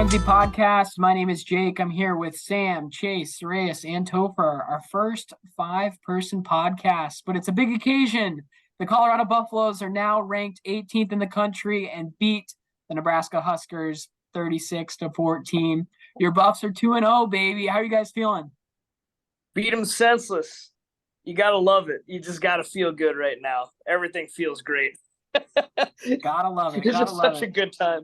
Frenzy Podcast. My name is Jake. I'm here with Sam, Chase, Reyes, and Topher, our first 5-person podcast, but it's a big occasion. The Colorado Buffaloes are now ranked 18th in the country and beat the Nebraska Huskers 36-14. Your Buffs are 2-0, baby. How are you guys feeling? Beat them senseless. You got to love it. You just got to feel good right now. Everything feels great. Gotta love it. It's just such a good time.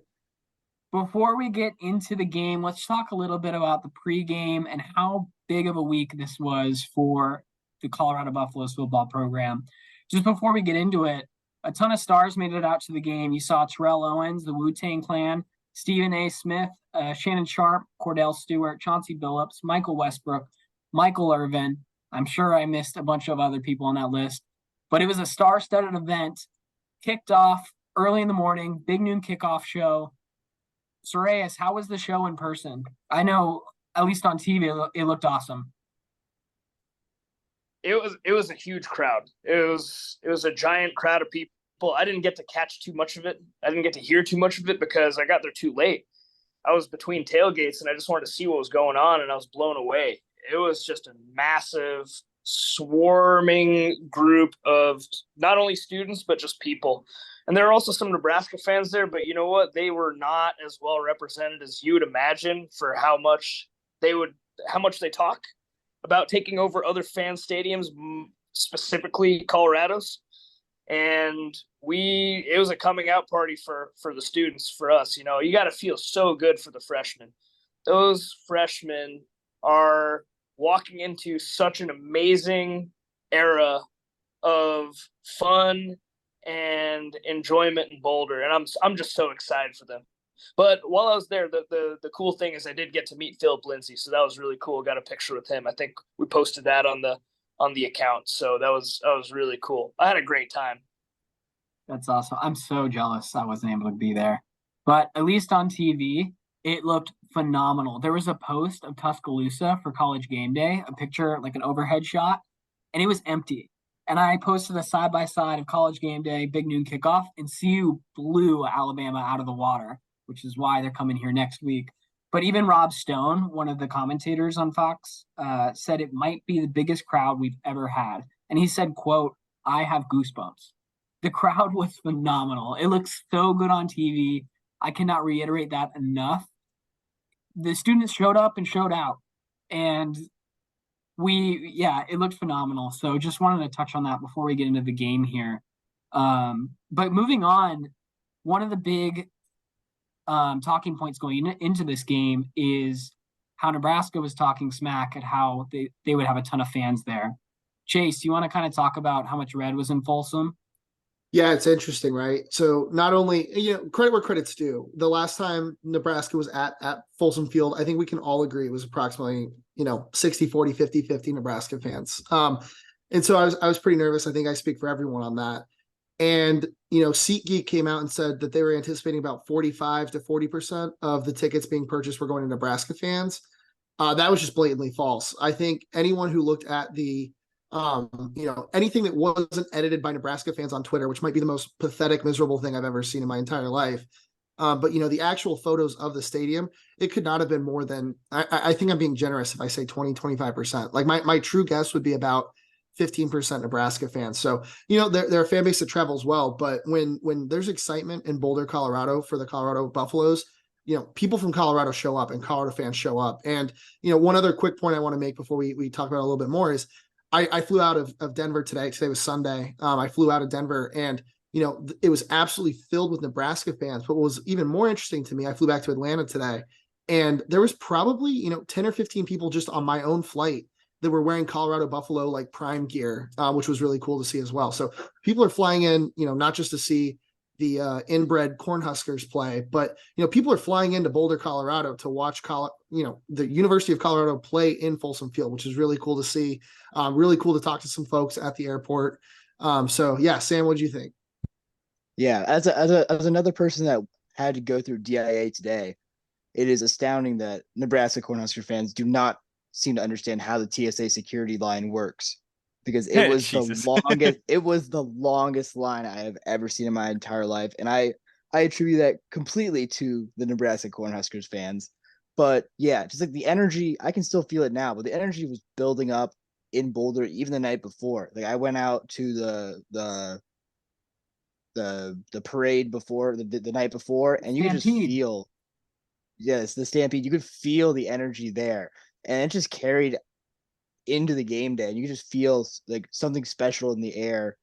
Before we get into the game, let's talk a little bit about the pregame and how big of a week this was for the Colorado Buffaloes football program. Just before we get into it, a ton of stars made it out to the game. You saw Terrell Owens, the Wu-Tang Clan, Stephen A. Smith, Shannon Sharp, Cordell Stewart, Chauncey Billups, Michael Westbrook, Michael Irvin. I'm sure I missed a bunch of other people on that list. But it was a star-studded event, kicked off early in the morning, big noon kickoff show. So Reyes, how was the show in person? I know, at least on TV, it looked awesome. It was a huge crowd. It was a giant crowd of people. I didn't get to catch too much of it. I didn't get to hear too much of it because I got there too late. I was between tailgates and I just wanted to see what was going on, and I was blown away. It was just a massive, swarming group of not only students but just people. And there are also some Nebraska fans there, but you know what? They were not as well represented as you would imagine for how much they talk about taking over other fan stadiums, specifically Colorado's. And it was a coming out party for the students, for us. You know, you got to feel so good for the freshmen. Those freshmen are walking into such an amazing era of fun and enjoyment in Boulder, and I'm just so excited for them. But while I was there, the cool thing is I did get to meet Philip Lindsay, so that was really cool. Got a picture with him. I think we posted that on the account, so that was really cool. I had a great time. That's awesome. I'm so jealous I wasn't able to be there, but at least on TV, it looked phenomenal. There was a post of Tuscaloosa for College Game Day, a picture, like an overhead shot, and it was empty. And I posted a side-by-side of College Game Day, big noon kickoff, and CSU blew Alabama out of the water, which is why they're coming here next week. But even Rob Stone, one of the commentators on Fox, said it might be the biggest crowd we've ever had. And he said, quote, "I have goosebumps." The crowd was phenomenal. It looks so good on TV. I cannot reiterate that enough. The students showed up and showed out. And it looked phenomenal. So just wanted to touch on that before we get into the game here. But moving on, one of the big talking points going into this game is how Nebraska was talking smack at how they would have a ton of fans there. Chase, you want to kind of talk about how much red was in Folsom? Yeah, it's interesting, right? So not only, credit where credit's due. The last time Nebraska was at Folsom Field, I think we can all agree it was approximately, 60-40, 50-50 Nebraska fans. And so I was pretty nervous. I think I speak for everyone on that. And, SeatGeek came out and said that they were anticipating about 45 to 40% of the tickets being purchased were going to Nebraska fans. That was just blatantly false. I think anyone who looked at the anything that wasn't edited by Nebraska fans on Twitter, which might be the most pathetic, miserable thing I've ever seen in my entire life. But the actual photos of the stadium, it could not have been more than, I think I'm being generous if I say 20, 25%. Like my true guess would be about 15% Nebraska fans. So, they're a fan base that travels well, but when there's excitement in Boulder, Colorado for the Colorado Buffaloes, people from Colorado show up and Colorado fans show up. And, one other quick point I want to make before we talk about it a little bit more is I flew out of Denver today. Today was Sunday. I flew out of Denver and, it was absolutely filled with Nebraska fans. But what was even more interesting to me, I flew back to Atlanta today and there was probably, 10 or 15 people just on my own flight that were wearing Colorado Buffalo like prime gear, which was really cool to see as well. So people are flying in, not just to see the inbred Cornhuskers play, but people are flying into Boulder, Colorado to watch the University of Colorado play in Folsom Field, which is really cool to see. Really cool to talk to some folks at the airport. So yeah, Sam, what do you think? Yeah, as another person that had to go through DIA today, it is astounding that Nebraska Cornhusker fans do not seem to understand how the TSA security line works. Because it was the longest line I have ever seen in my entire life. And I I attribute that completely to the Nebraska Cornhuskers fans. But yeah, just like the energy, I can still feel it now, but the energy was building up in Boulder even the night before. Like I went out to the parade before the night before, and you could just Stampede. feel, yes, the stampede. You could feel the energy there, and it just carried into the game day, and you could just feel like something special in the air,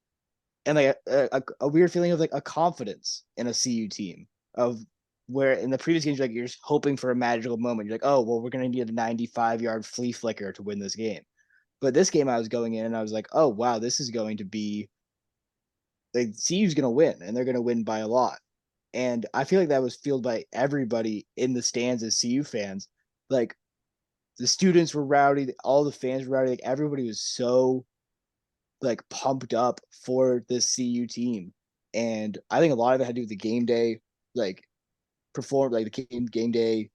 and like a weird feeling of like a confidence in a CU team of where in the previous games you're just hoping for a magical moment. You're like, oh well, we're gonna need a 95-yard flea flicker to win this game. But this game I was going in and I was like, oh wow, this is going to be like CU's gonna win, and they're gonna win by a lot. And I feel like that was felt by everybody in the stands as CU fans. Like the students were rowdy, all the fans were rowdy, like everybody was so like pumped up for this CU team. And I think a lot of it had to do with the game day, like like the game day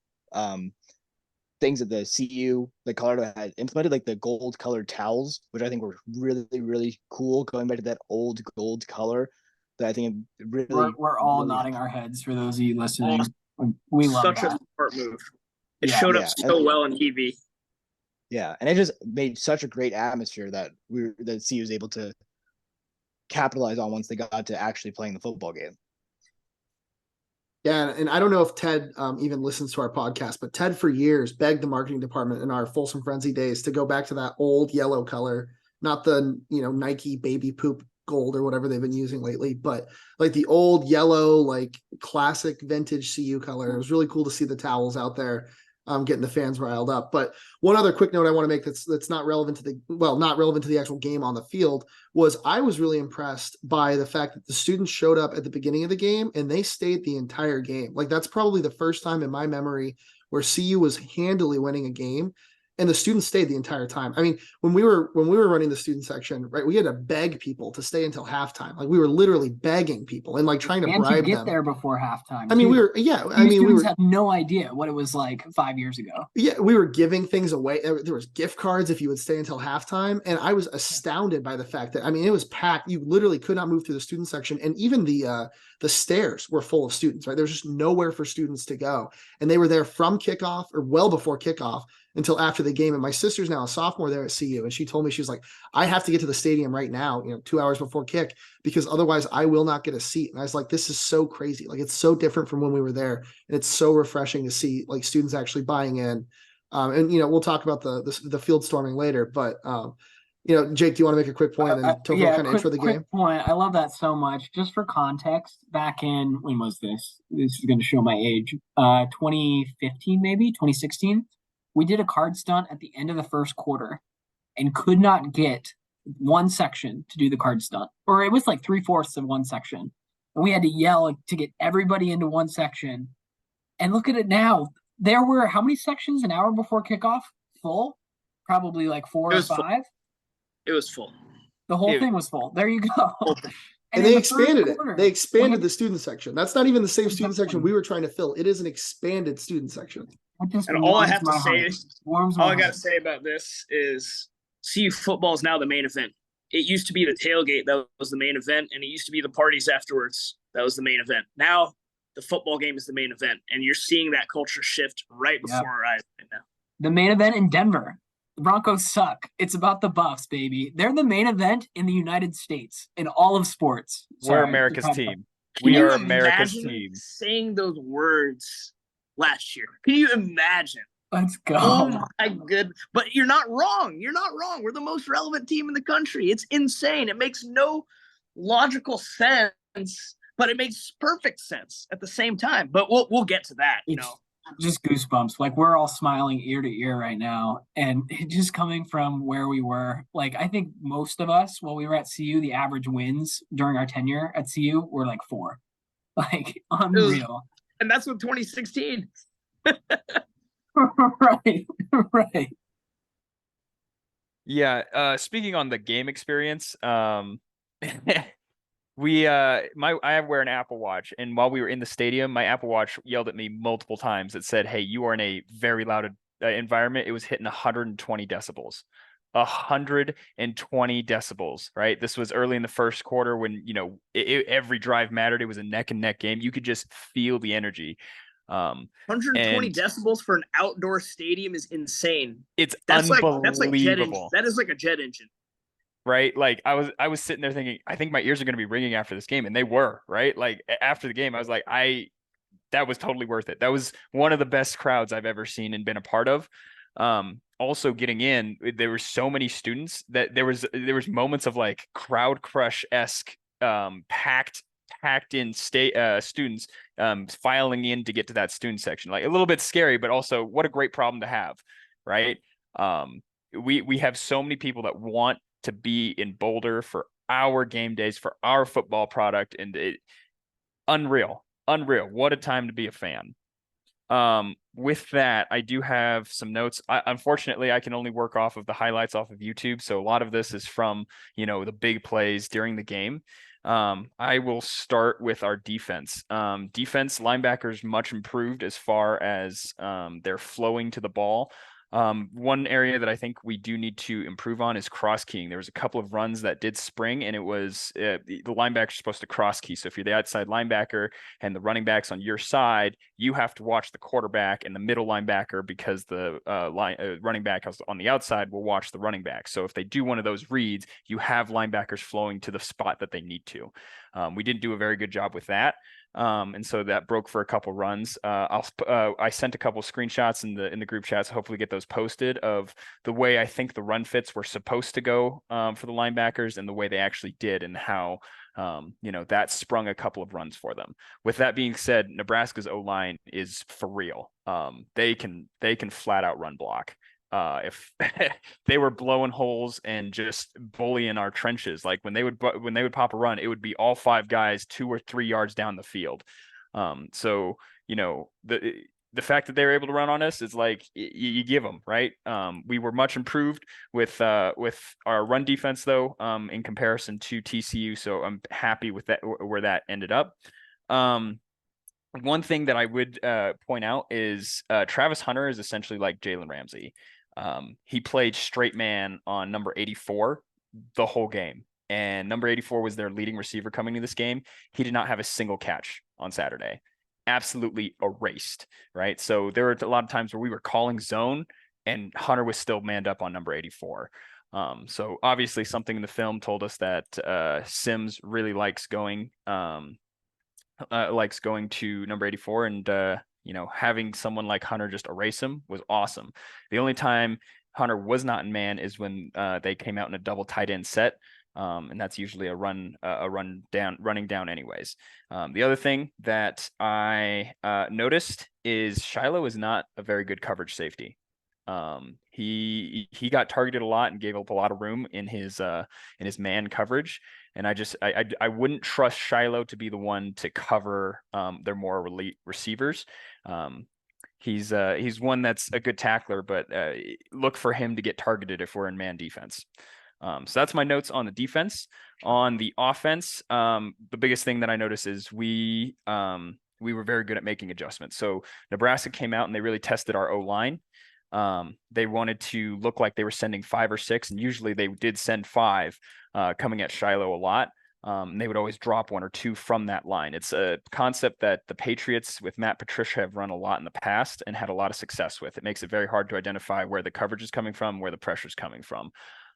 things that the CU, like Colorado had implemented, like the gold colored towels, which I think were really, really cool, going back to that old gold color that I think really, We're all really, nodding our heads for those of you listening. We love Such a that. smart move. It Yeah. showed up yeah, so well on TV. yeah, and it just made such a great atmosphere that CU was able to capitalize on once they got to actually playing the football game. Yeah, and I don't know if Ted even listens to our podcast, but Ted for years begged the marketing department in our Folsom Frenzy days to go back to that old yellow color, not the Nike baby poop gold or whatever they've been using lately, but like the old yellow, like classic vintage CU color. It was really cool to see the towels out there, getting the fans riled up. But one other quick note I want to make that's not relevant to not relevant to the actual game on the field was I was really impressed by the fact that the students showed up at the beginning of the game and they stayed the entire game. Like that's probably the first time in my memory where CU was handily winning a game and the students stayed the entire time. I mean, when we were running the student section, right, we had to beg people to stay until halftime. Like we were literally begging people and like trying to And to bribe get them there before halftime. I mean, too. we Students were have no idea what it was like 5 years ago. yeah, we were giving things away. There was gift cards if you would stay until halftime, and I was astounded by the fact that it was packed. You literally could not move through the student section, and even the stairs were full of students. Right, there's just nowhere for students to go, and they were there from kickoff or well before kickoff until after the game. And my sister's now a sophomore there at CU, and she told me she was like, "I have to get to the stadium right now, 2 hours before kick, because otherwise I will not get a seat." And I was like, "This is so crazy! Like it's so different from when we were there." And it's so refreshing to see like students actually buying in. And we'll talk about the field storming later, but Jake, do you want to make a quick point and then Topher kind of intro the game? Quick point. I love that so much. Just for context, back in when was this? This is going to show my age. 2015 maybe 2016. We did a card stunt at the end of the first quarter and could not get one section to do the card stunt, or it was like 3/4 of one section, and we had to yell to get everybody into one section. And look at it now. There were how many sections an hour before kickoff? Full? Probably like 4 or 5. Full. It was full. The whole thing was full. There you go. And they expanded it. They expanded the student section. That's not even the same student section we were trying to fill. It is an expanded student section. And all I have to say, all I got to say about this is CU football is now the main event. It used to be the tailgate that was the main event, and it used to be the parties afterwards that was the main event. Now the football game is the main event, and you're seeing that culture shift right before our eyes right now. The main event in Denver. The Broncos suck. It's about the Buffs, baby. They're the main event in the United States in all of sports. We're America's team. We are America's team. Saying those words last year. Can you imagine? Let's go. Oh my goodness. But you're not wrong. You're not wrong. We're the most relevant team in the country. It's insane. It makes no logical sense, but it makes perfect sense at the same time. But we'll get to that, Just goosebumps. Like we're all smiling ear to ear right now. And just coming from where we were, like I think most of us, while we were at CU, the average wins during our tenure at CU were like 4. Like unreal. And that's with 2016. Right. Yeah. Speaking on the game experience, I wear an Apple Watch, and while we were in the stadium, my Apple Watch yelled at me multiple times. It said, "Hey, you are in a very loud environment." It was hitting 120 decibels. 120 decibels, right? This was early in the first quarter when, every drive mattered. It was a neck and neck game. You could just feel the energy. 120 And decibels for an outdoor stadium is insane. it's That's like jet engine. unbelievable, That is like a jet engine. right? Like I was sitting there thinking, I think my ears are going to be ringing after this game, and they were, right? Like after the game, I was like, that was totally worth it. That was one of the best crowds I've ever seen and been a part of. Also getting in, there were so many students that there was moments of like crowd crush esque, packed in state students filing in to get to that student section. Like a little bit scary, but also what a great problem to have, right? We have so many people that want to be in Boulder for our game days, for our football product, and unreal. What a time to be a fan. With that, I do have some notes. Unfortunately, I can only work off of the highlights off of YouTube, so a lot of this is from the big plays during the game. I will start with our defense. Defense linebackers much improved as far as their flowing to the ball. One area that I think we do need to improve on is cross keying. There was a couple of runs that did spring, and it was the linebacker supposed to cross key. So if you're the outside linebacker and the running back's on your side, you have to watch the quarterback and the middle linebacker, because the running back on the outside will watch the running back. So if they do one of those reads, you have linebackers flowing to the spot that they need to. We didn't do a very good job with that. And so that broke for a couple runs. I sent a couple screenshots in the group chats. Hopefully get those posted of the way I think the run fits were supposed to go for the linebackers and the way they actually did, and how that sprung a couple of runs for them. With that being said, Nebraska's O-line is for real. They can flat out run block. If they were blowing holes and just bullying our trenches, like when they would pop a run, it would be all 5 guys 2 or 3 yards down the field. So the fact that they're able to run on us is like you give them, right. We were much improved with our run defense though, in comparison to TCU. So I'm happy with that, where that ended up. One thing that I would point out is Travis Hunter is essentially like Jalen Ramsey. He played straight man on number 84 the whole game, and number 84 was their leading receiver coming to this game. He did not have a single catch on Saturday. Absolutely erased, right? So there were a lot of times where we were calling zone and Hunter was still manned up on number 84. So obviously something in the film told us that Sims really likes going to number 84, and having someone like Hunter just erase him was awesome. The only time Hunter was not in man is when they came out in a double tight end set, and that's usually a running down anyways. The other thing that I noticed is Shiloh is not a very good coverage safety. He got targeted a lot and gave up a lot of room in his man coverage. And I wouldn't trust Shiloh to be the one to cover their more elite receivers. He's one that's a good tackler, but look for him to get targeted if we're in man defense. So that's my notes on the defense. On the offense, the biggest thing that I noticed is we were very good at making adjustments. So Nebraska came out and they really tested our O-line. They wanted to look like they were sending 5 or 6, and usually they did send 5, coming at Shiloh a lot. They would always drop 1 or 2 from that line. It's a concept that the Patriots with Matt Patricia have run a lot in the past and had a lot of success with. It makes it very hard to identify where the coverage is coming from, where the pressure is coming from.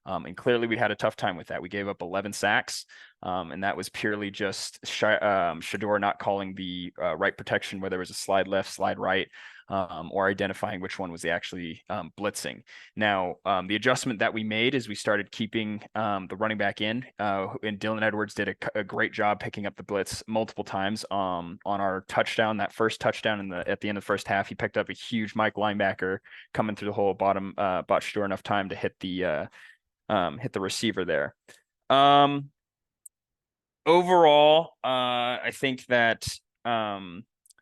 And clearly we had a tough time with that. We gave up 11 sacks, and that was purely just Shador not calling the right protection, where there was a slide left, slide right, or identifying which one was actually blitzing. Now, the adjustment that we made is we started keeping the running back in, and Dylan Edwards did a great job picking up the blitz multiple times on our touchdown. That first touchdown at the end of the first half, he picked up a huge Mike linebacker coming through the hole, bought Shador enough time to hit the receiver there. Overall, I think that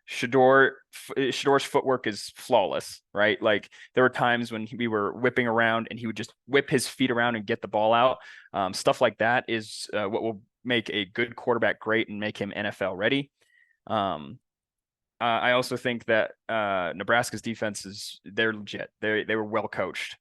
Shador's footwork is flawless, right? Like there were times when we were whipping around and he would just whip his feet around and get the ball out. Stuff like that is what will make a good quarterback great and make him NFL ready. I also think that Nebraska's defense they're legit. They were well coached.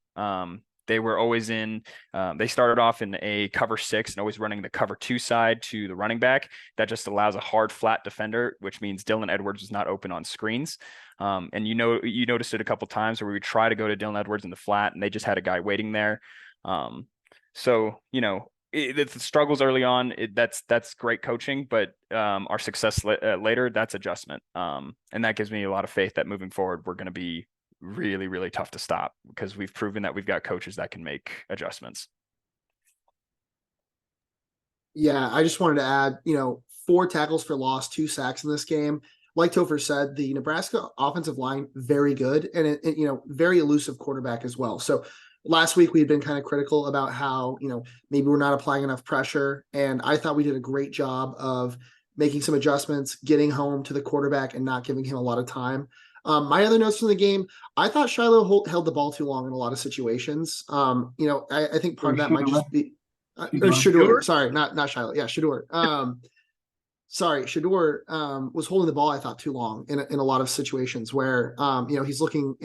They were always they started off in a cover 6 and always running the cover 2 side to the running back. That just allows a hard, flat defender, which means Dylan Edwards is not open on screens. And you noticed it a couple times where we would try to go to Dylan Edwards in the flat and they just had a guy waiting there. So, it's the struggles early on. That's great coaching, but our success later, that's adjustment. And that gives me a lot of faith that moving forward, we're going to be really, really tough to stop because we've proven that we've got coaches that can make adjustments. Yeah, I just wanted to add, 4 tackles for loss, 2 sacks in this game. Like Topher said, the Nebraska offensive line, very good, and it very elusive quarterback as well. So last week we had been kind of critical about how, maybe we're not applying enough pressure. And I thought we did a great job of making some adjustments, getting home to the quarterback and not giving him a lot of time. My other notes from the game, I thought Shiloh held the ball too long in a lot of situations. I think part of that might just be Shador. Sorry, not Shiloh. Yeah, Shador. Shador was holding the ball, I thought, too long in a lot of situations where, he's looking,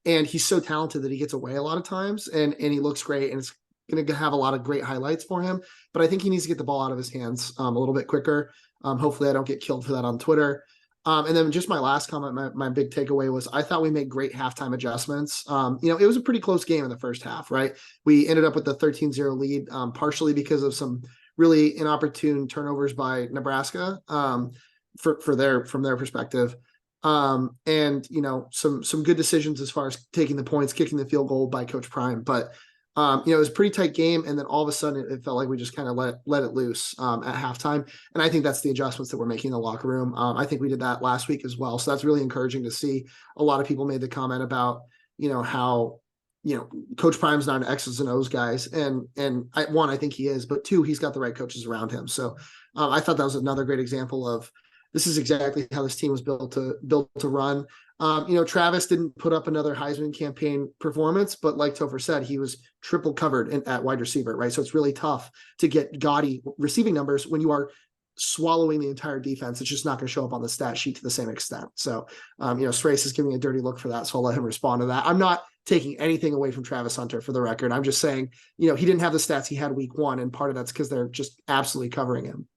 and he's so talented that he gets away a lot of times, and he looks great, and it's going to have a lot of great highlights for him. But I think he needs to get the ball out of his hands a little bit quicker. Hopefully I don't get killed for that on Twitter. And then just my last comment, my big takeaway was I thought we made great halftime adjustments. It was a pretty close game in the first half, right? We ended up with the 13-0 lead, partially because of some really inopportune turnovers by Nebraska from their perspective. And some good decisions as far as taking the points, kicking the field goal by Coach Prime. But it was a pretty tight game, and then all of a sudden it felt like we just kind of let it loose at halftime. And I think that's the adjustments that we're making in the locker room. I think we did that last week as well. So that's really encouraging to see. A lot of people made the comment about, how Coach Prime's not an X's and O's guys. And I think he is, but 2, he's got the right coaches around him. So I thought that was another great example of this is exactly how this team was built to run. Travis didn't put up another Heisman campaign performance, but like Topher said, he was triple covered at wide receiver, right? So it's really tough to get gaudy receiving numbers when you are swallowing the entire defense. It's just not going to show up on the stat sheet to the same extent. So, Strace is giving a dirty look for that. So I'll let him respond to that. I'm not taking anything away from Travis Hunter for the record. I'm just saying, he didn't have the stats he had week 1. And part of that's because they're just absolutely covering him.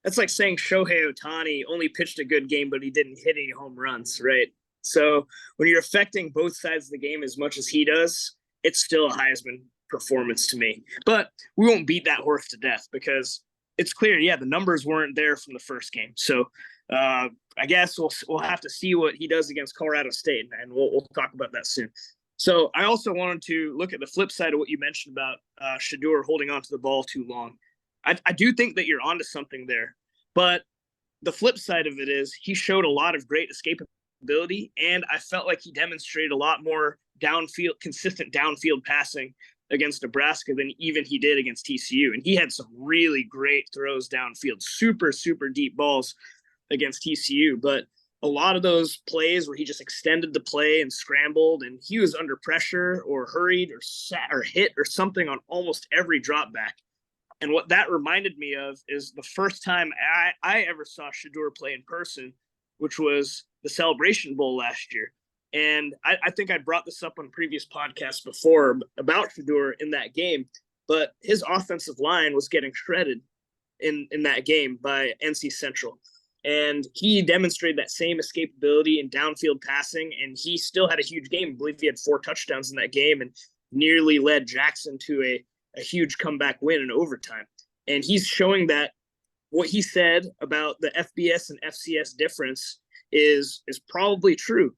That's like saying Shohei Ohtani only pitched a good game, but he didn't hit any home runs, right? So when you're affecting both sides of the game as much as he does, it's still a Heisman performance to me. But we won't beat that horse to death because it's clear, the numbers weren't there from the first game. So I guess we'll have to see what he does against Colorado State, and we'll talk about that soon. So I also wanted to look at the flip side of what you mentioned about Shador holding onto the ball too long. I do think that you're onto something there, but the flip side of it is he showed a lot of great escapability, and I felt like he demonstrated a lot more consistent downfield passing against Nebraska than even he did against TCU. And he had some really great throws downfield, super, super deep balls against TCU. But a lot of those plays where he just extended the play and scrambled, and he was under pressure or hurried or sat or hit or something on almost every drop back. And what that reminded me of is the first time I ever saw Shador play in person, which was the Celebration Bowl last year. And I think I brought this up on previous podcasts before about Shador in that game, but his offensive line was getting shredded in that game by NC Central. And he demonstrated that same escapability and downfield passing, and he still had a huge game. I believe he had 4 touchdowns in that game and nearly led Jackson to a huge comeback win in overtime. And he's showing that what he said about the FBS and FCS difference is probably true.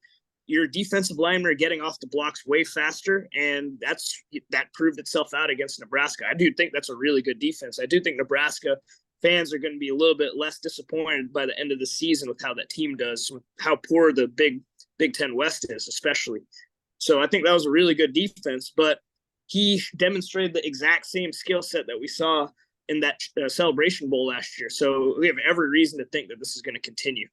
Your defensive linemen are getting off the blocks way faster, and that proved itself out against Nebraska. I do think that's a really good defense. I do think Nebraska fans are going to be a little bit less disappointed by the end of the season with how that team does, with how poor the Big Ten West is, especially. So I think that was a really good defense, but he demonstrated the exact same skill set that we saw in that Celebration Bowl last year. So we have every reason to think that this is going to continue.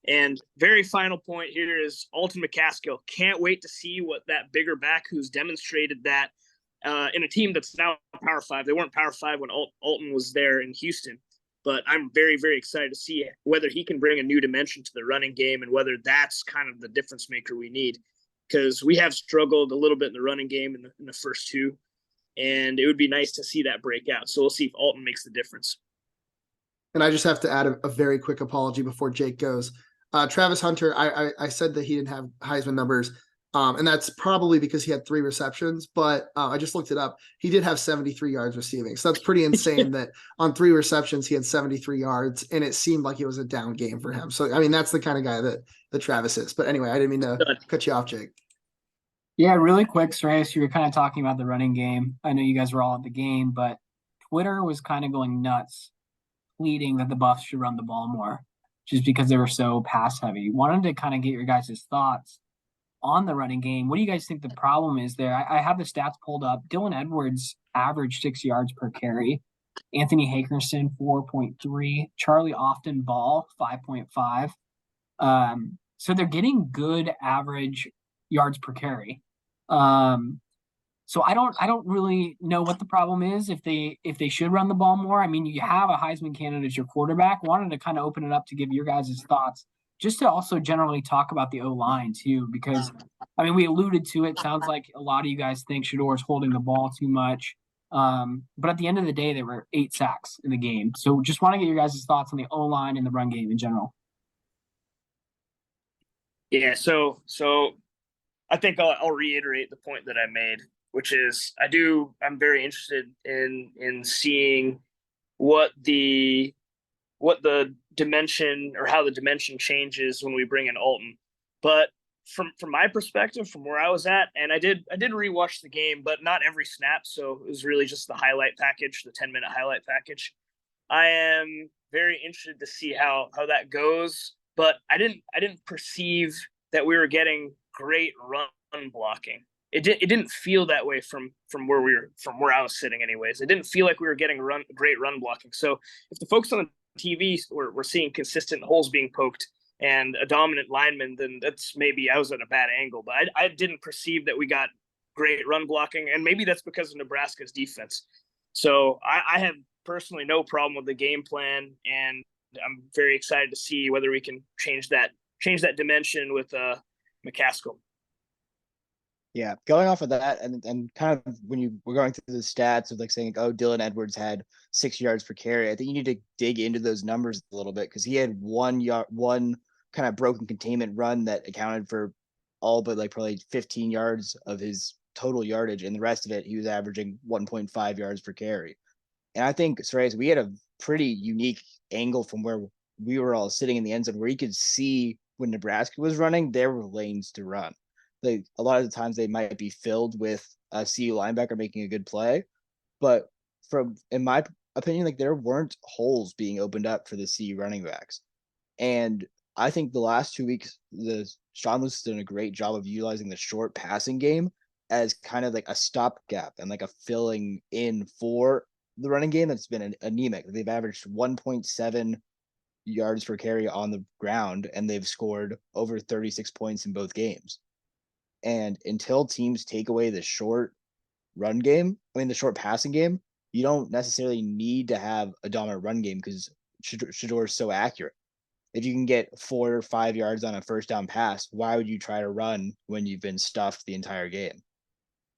And very final point here is Alton McCaskill. Can't wait to see what that bigger back who's demonstrated that in a team that's now Power 5. They weren't Power 5 when Alton was there in Houston. But I'm very, very excited to see whether he can bring a new dimension to the running game and whether that's kind of the difference maker we need. because we have struggled a little bit in the running game in the first two, and it would be nice to see that break out. So we'll see if Alton makes the difference. And I just have to add a very quick apology before Jake goes. Travis Hunter, I said that he didn't have Heisman numbers, and that's probably because he had 3 receptions, but I just looked it up. He did have 73 yards receiving. So that's pretty insane that on 3 receptions, he had 73 yards, and it seemed like it was a down game for him. So, I mean, that's the kind of guy that Travis is. But anyway, I didn't mean to cut you off, Jake. Yeah, really quick, Sreyas, you were kind of talking about the running game. I know you guys were all at the game, but Twitter was kind of going nuts, pleading that the Buffs should run the ball more, just because they were so pass heavy. Wanted to kind of get your guys' thoughts on the running game. What do you guys think the problem is there? I have the stats pulled up. Dylan Edwards averaged 6 yards per carry. Anthony Hakerson, 4.3. Charlie Often Ball, 5.5. So they're getting good average yards per carry. So I don't really know what the problem is if they should run the ball more. I mean, you have a Heisman candidate as your quarterback. Wanted to kind of open it up to give your guys' thoughts, just to also generally talk about the O-line too, because I mean we alluded to it. Sounds like a lot of you guys think Shador's holding the ball too much. But at the end of the day, there were 8 sacks in the game. So just want to get your guys' thoughts on the O-line and the run game in general. Yeah, so I think I'll reiterate the point that I made, which is I'm very interested in seeing what the dimension or how the dimension changes when we bring in Alton. But from my perspective, from where I was at, and I did rewatch the game, but not every snap, so it was really just the highlight package, the 10-minute highlight package. I am very interested to see how that goes, but I didn't perceive that we were getting great run blocking. It didn't feel that way from where I was sitting anyways. It didn't feel like we were getting great run blocking. So if the folks on the TV were seeing consistent holes being poked and a dominant lineman, then that's maybe I was at a bad angle. But I didn't perceive that we got great run blocking, and maybe that's because of Nebraska's defense. So I have personally no problem with the game plan, and I'm very excited to see whether we can change that dimension with McCaskill. Yeah, going off of that, and kind of when you were going through the stats of like saying, oh, Dylan Edwards had 6 yards per carry, I think you need to dig into those numbers a little bit, because he had one kind of broken containment run that accounted for all but like probably 15 yards of his total yardage, and the rest of it he was averaging 1.5 yards per carry. And I think, Sreyas, we had a pretty unique angle from where we were all sitting in the end zone, where you could see when Nebraska was running, there were lanes to run. Like a lot of the times they might be filled with a CU linebacker making a good play, but in my opinion, like there weren't holes being opened up for the CU running backs. And I think the last 2 weeks, Sean Lewis has done a great job of utilizing the short passing game as kind of like a stopgap and like a filling in for the running game that's been anemic. They've averaged 1.7 yards per carry on the ground, and they've scored over 36 points in both games. And until teams take away the short run game, the short passing game, you don't necessarily need to have a dominant run game because Shador is so accurate. If you can get 4 or 5 yards on a first down pass, why would you try to run when you've been stuffed the entire game?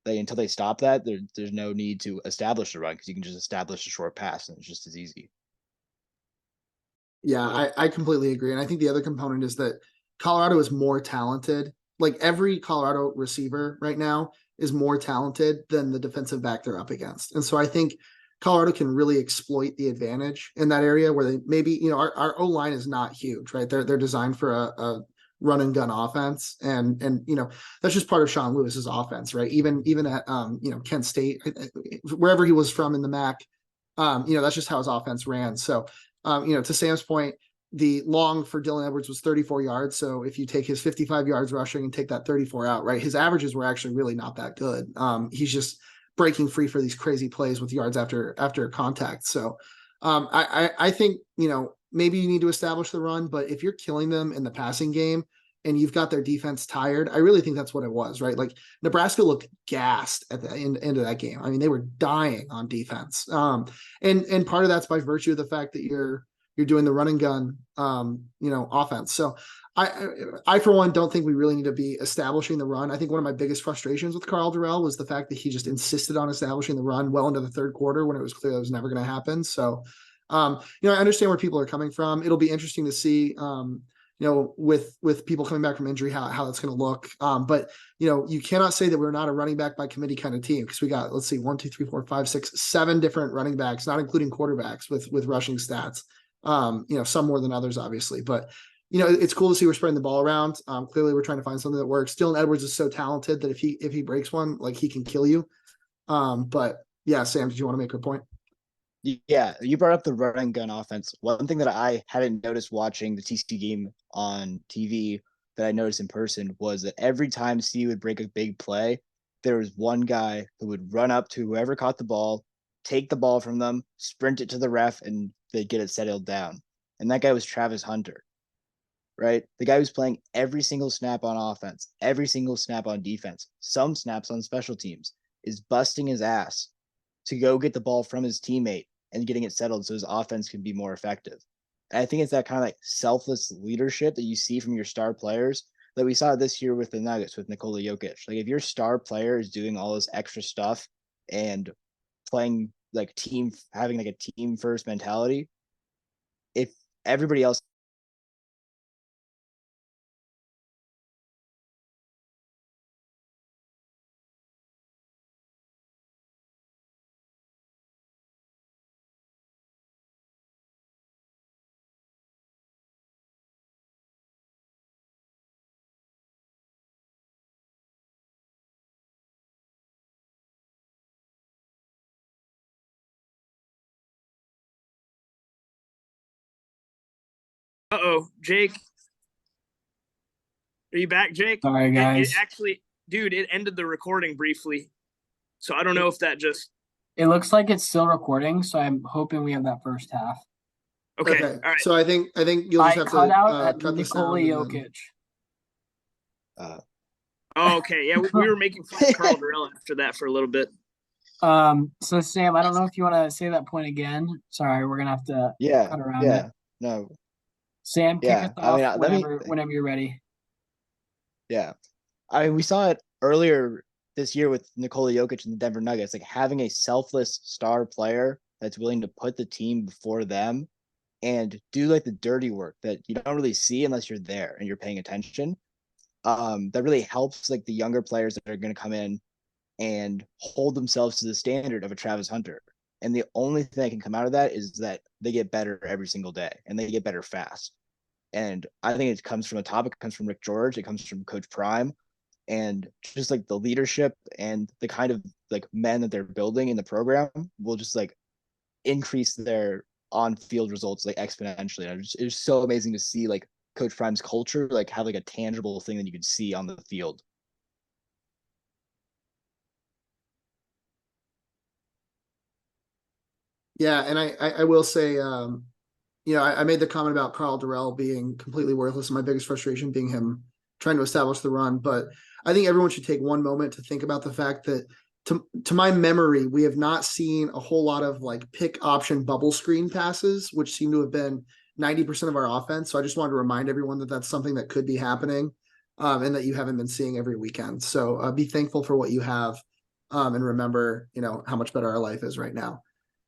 Like, until they stop that, there's no need to establish a run because you can just establish a short pass and it's just as easy. Yeah, I completely agree. And I think the other component is that Colorado is more talented. Like every Colorado receiver right now is more talented than the defensive back they're up against. And so I think Colorado can really exploit the advantage in that area where they maybe, our O-line is not huge, right? They're designed for a run and gun offense. And that's just part of Sean Lewis's offense, right? Even at, Kent State, wherever he was from in the MAC, that's just how his offense ran. So, to Sam's point, the long for Dylan Edwards was 34 yards. So if you take his 55 yards rushing and take that 34 out, right, his averages were actually really not that good. He's just breaking free for these crazy plays with yards after contact. So I think, maybe you need to establish the run, but if you're killing them in the passing game and you've got their defense tired, I really think that's what it was, right? Like Nebraska looked gassed at the end of that game. I mean, they were dying on defense. And part of that's by virtue of the fact that you're doing the run and gun, offense. So I for one don't think we really need to be establishing the run. I think one of my biggest frustrations with Carl Durrell was the fact that he just insisted on establishing the run well into the third quarter when it was clear that was never going to happen. So, I understand where people are coming from. It'll be interesting to see, with people coming back from injury, how that's going to look. But you cannot say that we're not a running back by committee kind of team, because we got, let's see, 1, 2, 3, 4, 5, 6, 7 different running backs, not including quarterbacks with rushing stats. Some more than others, obviously, but it's cool to see we're spreading the ball around. Clearly we're trying to find something that works. Dylan Edwards is so talented that if he breaks one, like, he can kill you. But yeah, Sam, did you want to make a point? Yeah, you brought up the run and gun offense. One thing that I hadn't noticed watching the TC game on TV that I noticed in person was that every time C would break a big play, there was one guy who would run up to whoever caught the ball, take the ball from them, sprint it to the ref, and they'd get it settled down. And that guy was Travis Hunter, right? The guy who's playing every single snap on offense, every single snap on defense, some snaps on special teams, is busting his ass to go get the ball from his teammate and getting it settled so his offense can be more effective. And I think it's that kind of like selfless leadership that you see from your star players that we saw this year with the Nuggets with Nikola Jokic. Like, if your star player is doing all this extra stuff and playing like having like a team first mentality, if everybody else Uh-oh, Jake. Are you back, Jake? Sorry, It guys. actually, dude, it ended the recording briefly. So I don't know if that just. It looks like it's still recording, so I'm hoping we have that first half. Okay. All right. So I think you'll just have cut to out at cut the Nikola sound. Jokic. Oh, okay. Yeah, we were making fun of Carl Durrell after that for a little bit. So Sam, I don't know if you want to say that point again. Sorry, we're gonna have to cut around it. No. Sam, kick us I off mean, whenever you're ready. Yeah. I mean, we saw it earlier this year with Nikola Jokic and the Denver Nuggets, like having a selfless star player that's willing to put the team before them and do like the dirty work that you don't really see unless you're there and you're paying attention. That really helps like the younger players that are going to come in and hold themselves to the standard of a Travis Hunter. And the only thing that can come out of that is that they get better every single day and they get better fast. And I think it comes from the top. It comes from Rick George. It comes from Coach Prime, and just like the leadership and the kind of like men that they're building in the program will just like increase their on-field results like exponentially. And it's so amazing to see like Coach Prime's culture like have like a tangible thing that you can see on the field. Yeah, and I will say, I made the comment about Carl Durrell being completely worthless, and my biggest frustration being him trying to establish the run. But I think everyone should take one moment to think about the fact that, to my memory, we have not seen a whole lot of like pick option bubble screen passes, which seem to have been 90% of our offense. So I just wanted to remind everyone that that's something that could be happening, and that you haven't been seeing every weekend. So be thankful for what you have, and remember, how much better our life is right now.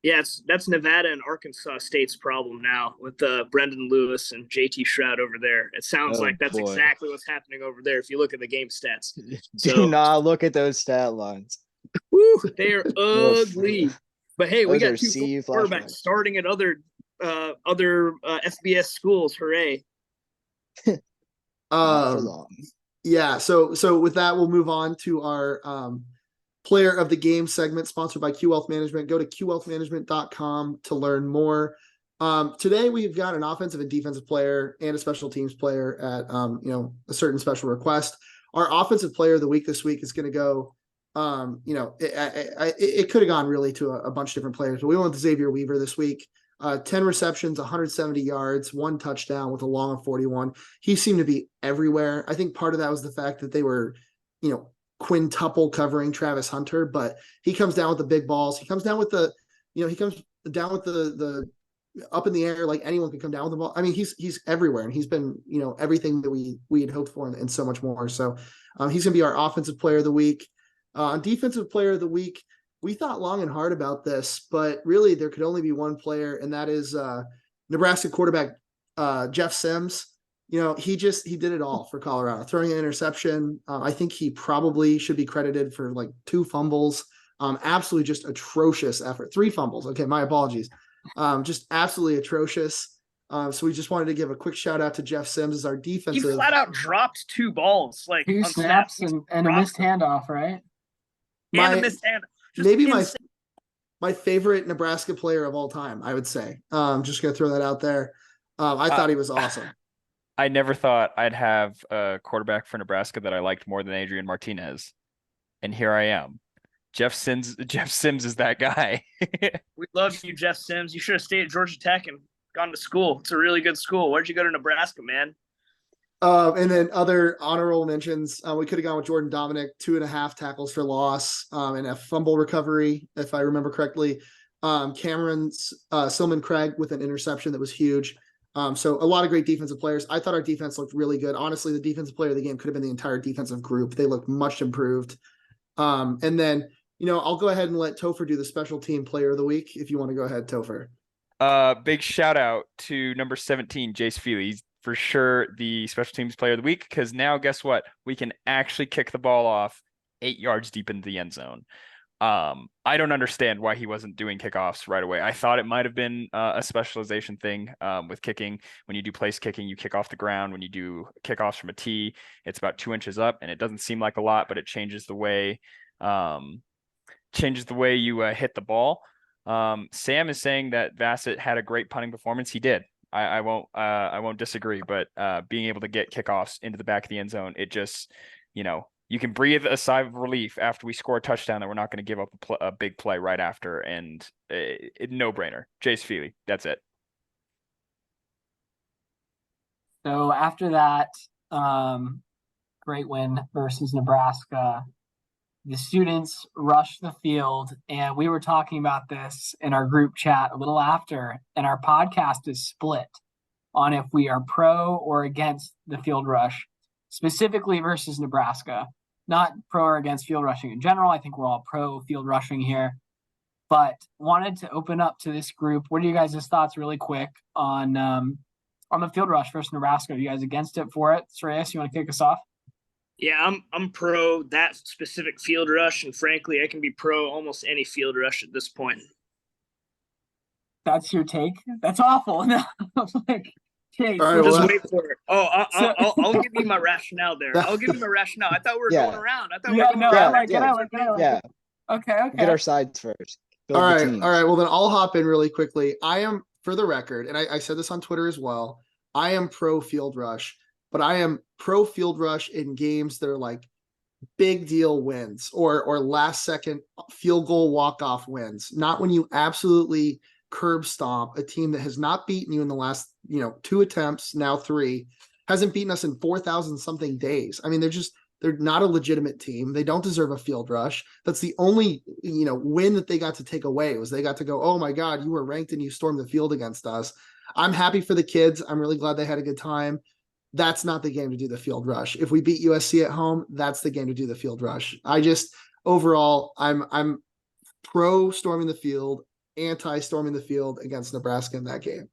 Yeah, that's Nevada and Arkansas State's problem now with Brendan Lewis and JT Shroud over there. It sounds like that's exactly what's happening over there if you look at the game stats. Do not look at those stat lines. Woo, they are ugly. But hey, we got 2 quarterbacks starting at other FBS schools. Hooray! Yeah. So with that, we'll move on to our player of the game segment, sponsored by Q Wealth Management. Go to qwealthmanagement.com to learn more. Today we've got an offensive and defensive player and a special teams player at a certain special request. Our offensive player of the week this week is going to go. It could have gone really to a bunch of different players, but we went with Xavier Weaver this week. 10 receptions, 170 yards, 1 touchdown with a long of 41. He seemed to be everywhere. I think part of that was the fact that they were, quintuple covering Travis Hunter, but he comes down with the big balls. He comes down with the up in the air, like anyone could come down with the ball. I mean, he's everywhere, and he's been, everything that we had hoped for and so much more. So he's gonna be our offensive player of the week. On defensive player of the week, we thought long and hard about this, but really there could only be one player, and that is Nebraska quarterback Jeff Sims. He did it all for Colorado, throwing an interception. I think he probably should be credited for like 2 fumbles. Absolutely just atrocious effort. 3 fumbles. Okay, my apologies. Just absolutely atrocious. So we just wanted to give a quick shout out to Jeff Sims as our defensive. He flat out dropped 2 balls, like 2 on snaps and a missed handoff, right? And a missed handoff. Maybe my favorite Nebraska player of all time, I would say. Just gonna throw that out there. I thought he was awesome. I never thought I'd have a quarterback for Nebraska that I liked more than Adrian Martinez, and here I am. Jeff Sims is that guy. We love you, Jeff Sims. You should have stayed at Georgia Tech and gone to school. It's a really good school. Where'd you go to Nebraska, man? And then other honorable mentions, we could have gone with Jordan Dominic, 2.5 tackles for loss, and a fumble recovery, if I remember correctly. Cameron Silman Craig with an interception that was huge. So a lot of great defensive players. I thought our defense looked really good. Honestly, the defensive player of the game could have been the entire defensive group. They looked much improved. And then, I'll go ahead and let Topher do the special team player of the week. If you want to go ahead, Topher. Big shout out to number 17, Jace Feely. He's for sure the special teams player of the week, because now guess what? We can actually kick the ball off 8 yards deep into the end zone. I don't understand why he wasn't doing kickoffs right away. I thought it might have been a specialization thing with kicking. When you do place kicking, you kick off the ground. When you do kickoffs from a tee, it's about 2 inches up, and it doesn't seem like a lot, but it changes the way you hit the ball. Sam is saying that Bassett had a great punting performance. He did. I won't disagree, but being able to get kickoffs into the back of the end zone, it just, you can breathe a sigh of relief after we score a touchdown that we're not going to give up a big play right after, and no brainer. Jace Feely, that's it. So after that great win versus Nebraska, the students rushed the field, and we were talking about this in our group chat a little after, and our podcast is split on if we are pro or against the field rush, specifically versus Nebraska. Not pro or against field rushing in general. I think we're all pro field rushing here, but wanted to open up to this group. What are you guys' thoughts really quick on the field rush versus Nebraska? Are you guys against it, for it? Shreyas, you want to kick us off? Yeah, I'm pro that specific field rush, and frankly, I can be pro almost any field rush at this point. That's your take? That's awful. No, like, okay, All right, Just well, wait for it. I'll give you my rationale there. I'll give you my rationale. I thought we were Yeah. going around. I like it. Yeah, Okay. get our sides first. All right. Well, then I'll hop in really quickly. I am, for the record, and I said this on Twitter as well, I am pro field rush, but I am pro field rush in games that are like big deal wins or last second field goal walk-off wins, not when you absolutely curb stomp a team that has not beaten you in the last 2 attempts, now 3, hasn't beaten us in 4,000 something days. I mean, they're not a legitimate team. They don't deserve a field rush. That's the only win that they got to take away, was they got to go, oh my God, you were ranked and you stormed the field against us. I'm happy for the kids. I'm really glad they had a good time. That's not the game to do the field rush. If we beat USC at home, that's the game to do the field rush. Overall, I'm pro storming the field, anti storming the field against Nebraska in that game.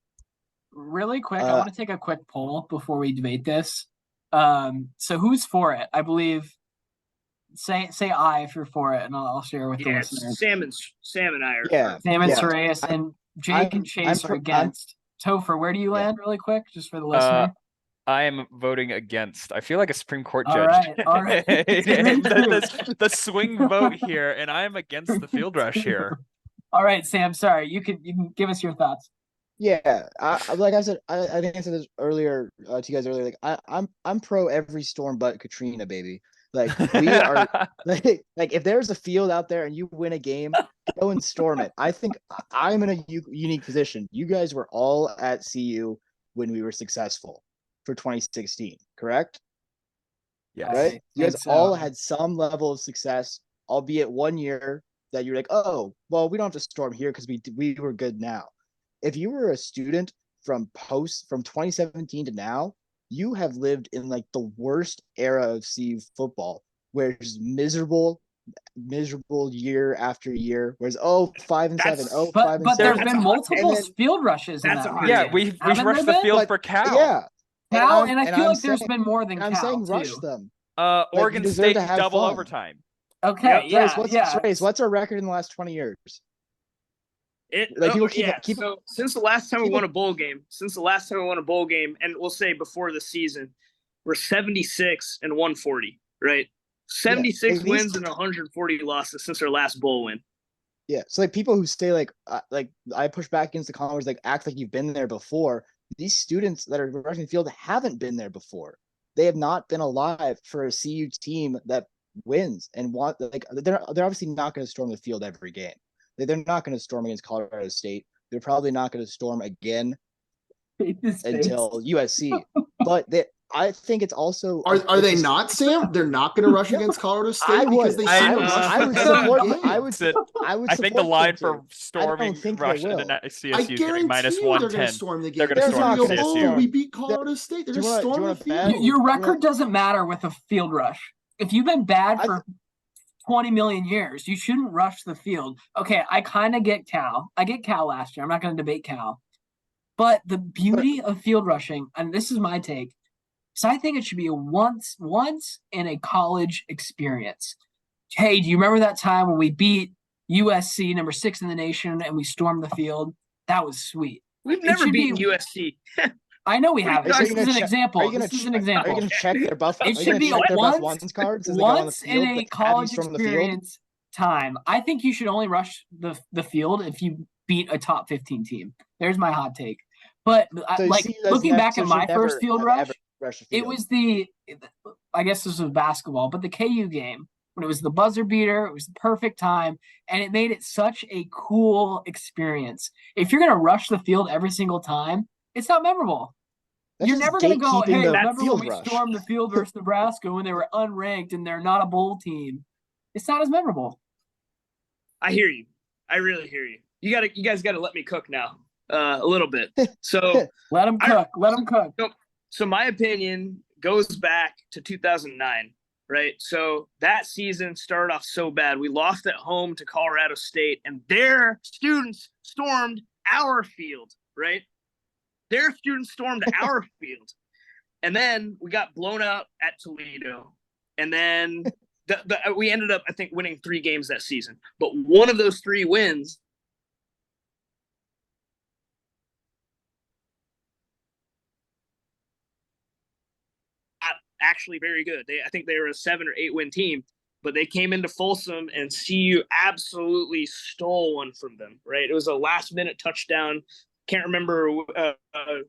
Really quick, I want to take a quick poll before we debate this. So who's for it? I believe say I if you're for it, and I'll share with the listeners. Sam and I are. Yeah. Sam and Shreyas and Jake and Chase are against. Topher, where do you land really quick, just for the listener? I am voting against. I feel like a Supreme Court judge. All right. the swing vote here, and I am against the field rush here. All right, Sam. Sorry, you can give us your thoughts. Yeah, like I said, I think I said this earlier to you guys earlier. Like I'm pro every storm but Katrina, baby. Like we are like if there's a field out there and you win a game, go and storm it. I think I'm in a unique position. You guys were all at CU when we were successful for 2016, correct? Yeah. Right. You guys all had some level of success, albeit one year that you're like, oh, well, we don't have to storm here because we were good now. if you were a student from 2017 to now, you have lived in like the worst era of CU football, where it's miserable year after year. Whereas 5-7, But 5-7. there's That's been a hot multiple take. field rushes in That's that a hot period. Yeah, take. we Haven't rushed there the been? field But for Cal. yeah, Cal, and I feel I'm like there's saying, been more than I'm Cal saying rush too. them. Oregon deserve State to have double fun. overtime. Okay, Yep. What's our record in the last 20 years? So since the last time we won a bowl game, and we'll say before the season, we're 76 and 140, right? 76 wins and 140 losses since our last bowl win. Yeah, so like people who say like I push back against the comments, like act like you've been there before. These students that are rushing the field haven't been there before. They have not been alive for a CU team that wins and want like they're obviously not going to storm the field every game. They're not going to storm against Colorado State. They're probably not going to storm again until USC. But I think it's also Are they not, Sam? They're not going to rush against Colorado State because they seem to rush I would every support. game. I think the line for storming think rush they in will. the I CSU is getting guarantee minus you they're going to 110. storm the game. They're going to They're storm not the gonna CSU. Oh, we beat Colorado State. They're Do you going to wanna- storm do you the wanna field. bet? Your record doesn't matter with a field rush. If you've been bad for 20 million years, you shouldn't rush the field. Okay, I kind of get Cal. I get Cal last year. I'm not going to debate Cal. But the beauty of field rushing, and this is my take, is I think it should be a once in a college experience. Hey, do you remember that time when we beat USC, number 6 in the nation, and we stormed the field? That was sweet. We've never beaten USC. I know we haven't. Are This you is an check- example. Are you This is an example. going to check their buff? It Are you should gonna be check their buff once ones cards as they go on the once in field a that have you college storm the field? experience time. I think you should only rush the field if you beat a top 15 team. There's my hot take. But So like CU has looking back at should my never first field have rush, ever rushed the it field. was I guess this was basketball, but the KU game when it was the buzzer beater, it was the perfect time, and it made it such a cool experience. If you're gonna rush the field every single time, it's not memorable. That's You're just never gonna go, gatekeeping hey, the remember when field we rush. stormed the field versus Nebraska when they were unranked and they're not a bowl team? It's not as memorable. I hear you. I really hear you. You guys gotta let me cook now. A little bit. So Let them cook. Let them cook. So my opinion goes back to 2009, right? So that season started off so bad. We lost at home to Colorado State, and their students stormed our field, right? Their students stormed our field. And then we got blown out at Toledo. And then we ended up, I think, winning 3 games that season. But one of those 3 wins actually very good. I think they were a 7 or 8 win team, but they came into Folsom and CU absolutely stole one from them, right? It was a last minute touchdown. Can't remember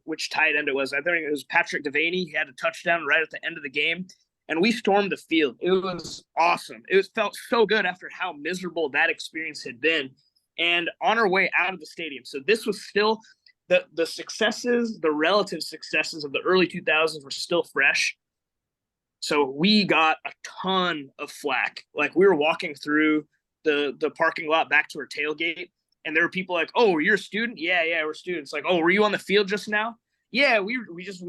which tight end it was. I think it was Patrick Devaney. He had a touchdown right at the end of the game, and we stormed the field. It was awesome. It felt so good after how miserable that experience had been, and on our way out of the stadium. So this was still the successes, the relative successes of the early 2000s were still fresh. So we got a ton of flack. Like we were walking through the parking lot back to our tailgate, and there were people like, "Oh, you're a student? Yeah, we're students." Like, "Oh, were you on the field just now?" Yeah, we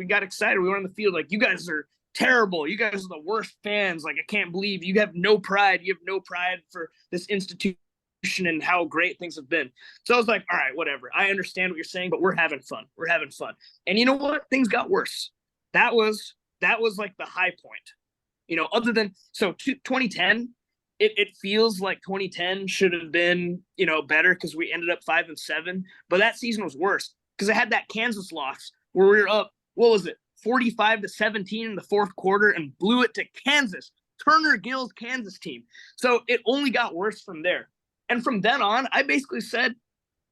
got excited. We were on the field. Like, you guys are terrible. You guys are the worst fans. Like, I can't believe you have no pride. You have no pride for this institution and how great things have been. So I was like, all right, whatever. I understand what you're saying, but we're having fun. We're having fun. And you know what? Things got worse. That was like the high point. You know, other than 2010, it feels like 2010 should have been, you know, better because we ended up 5-7. But that season was worse because I had that Kansas loss where we were up, what was it, 45-17 in the fourth quarter and blew it to Kansas, Turner Gill's Kansas team. So it only got worse from there. And from then on, I basically said,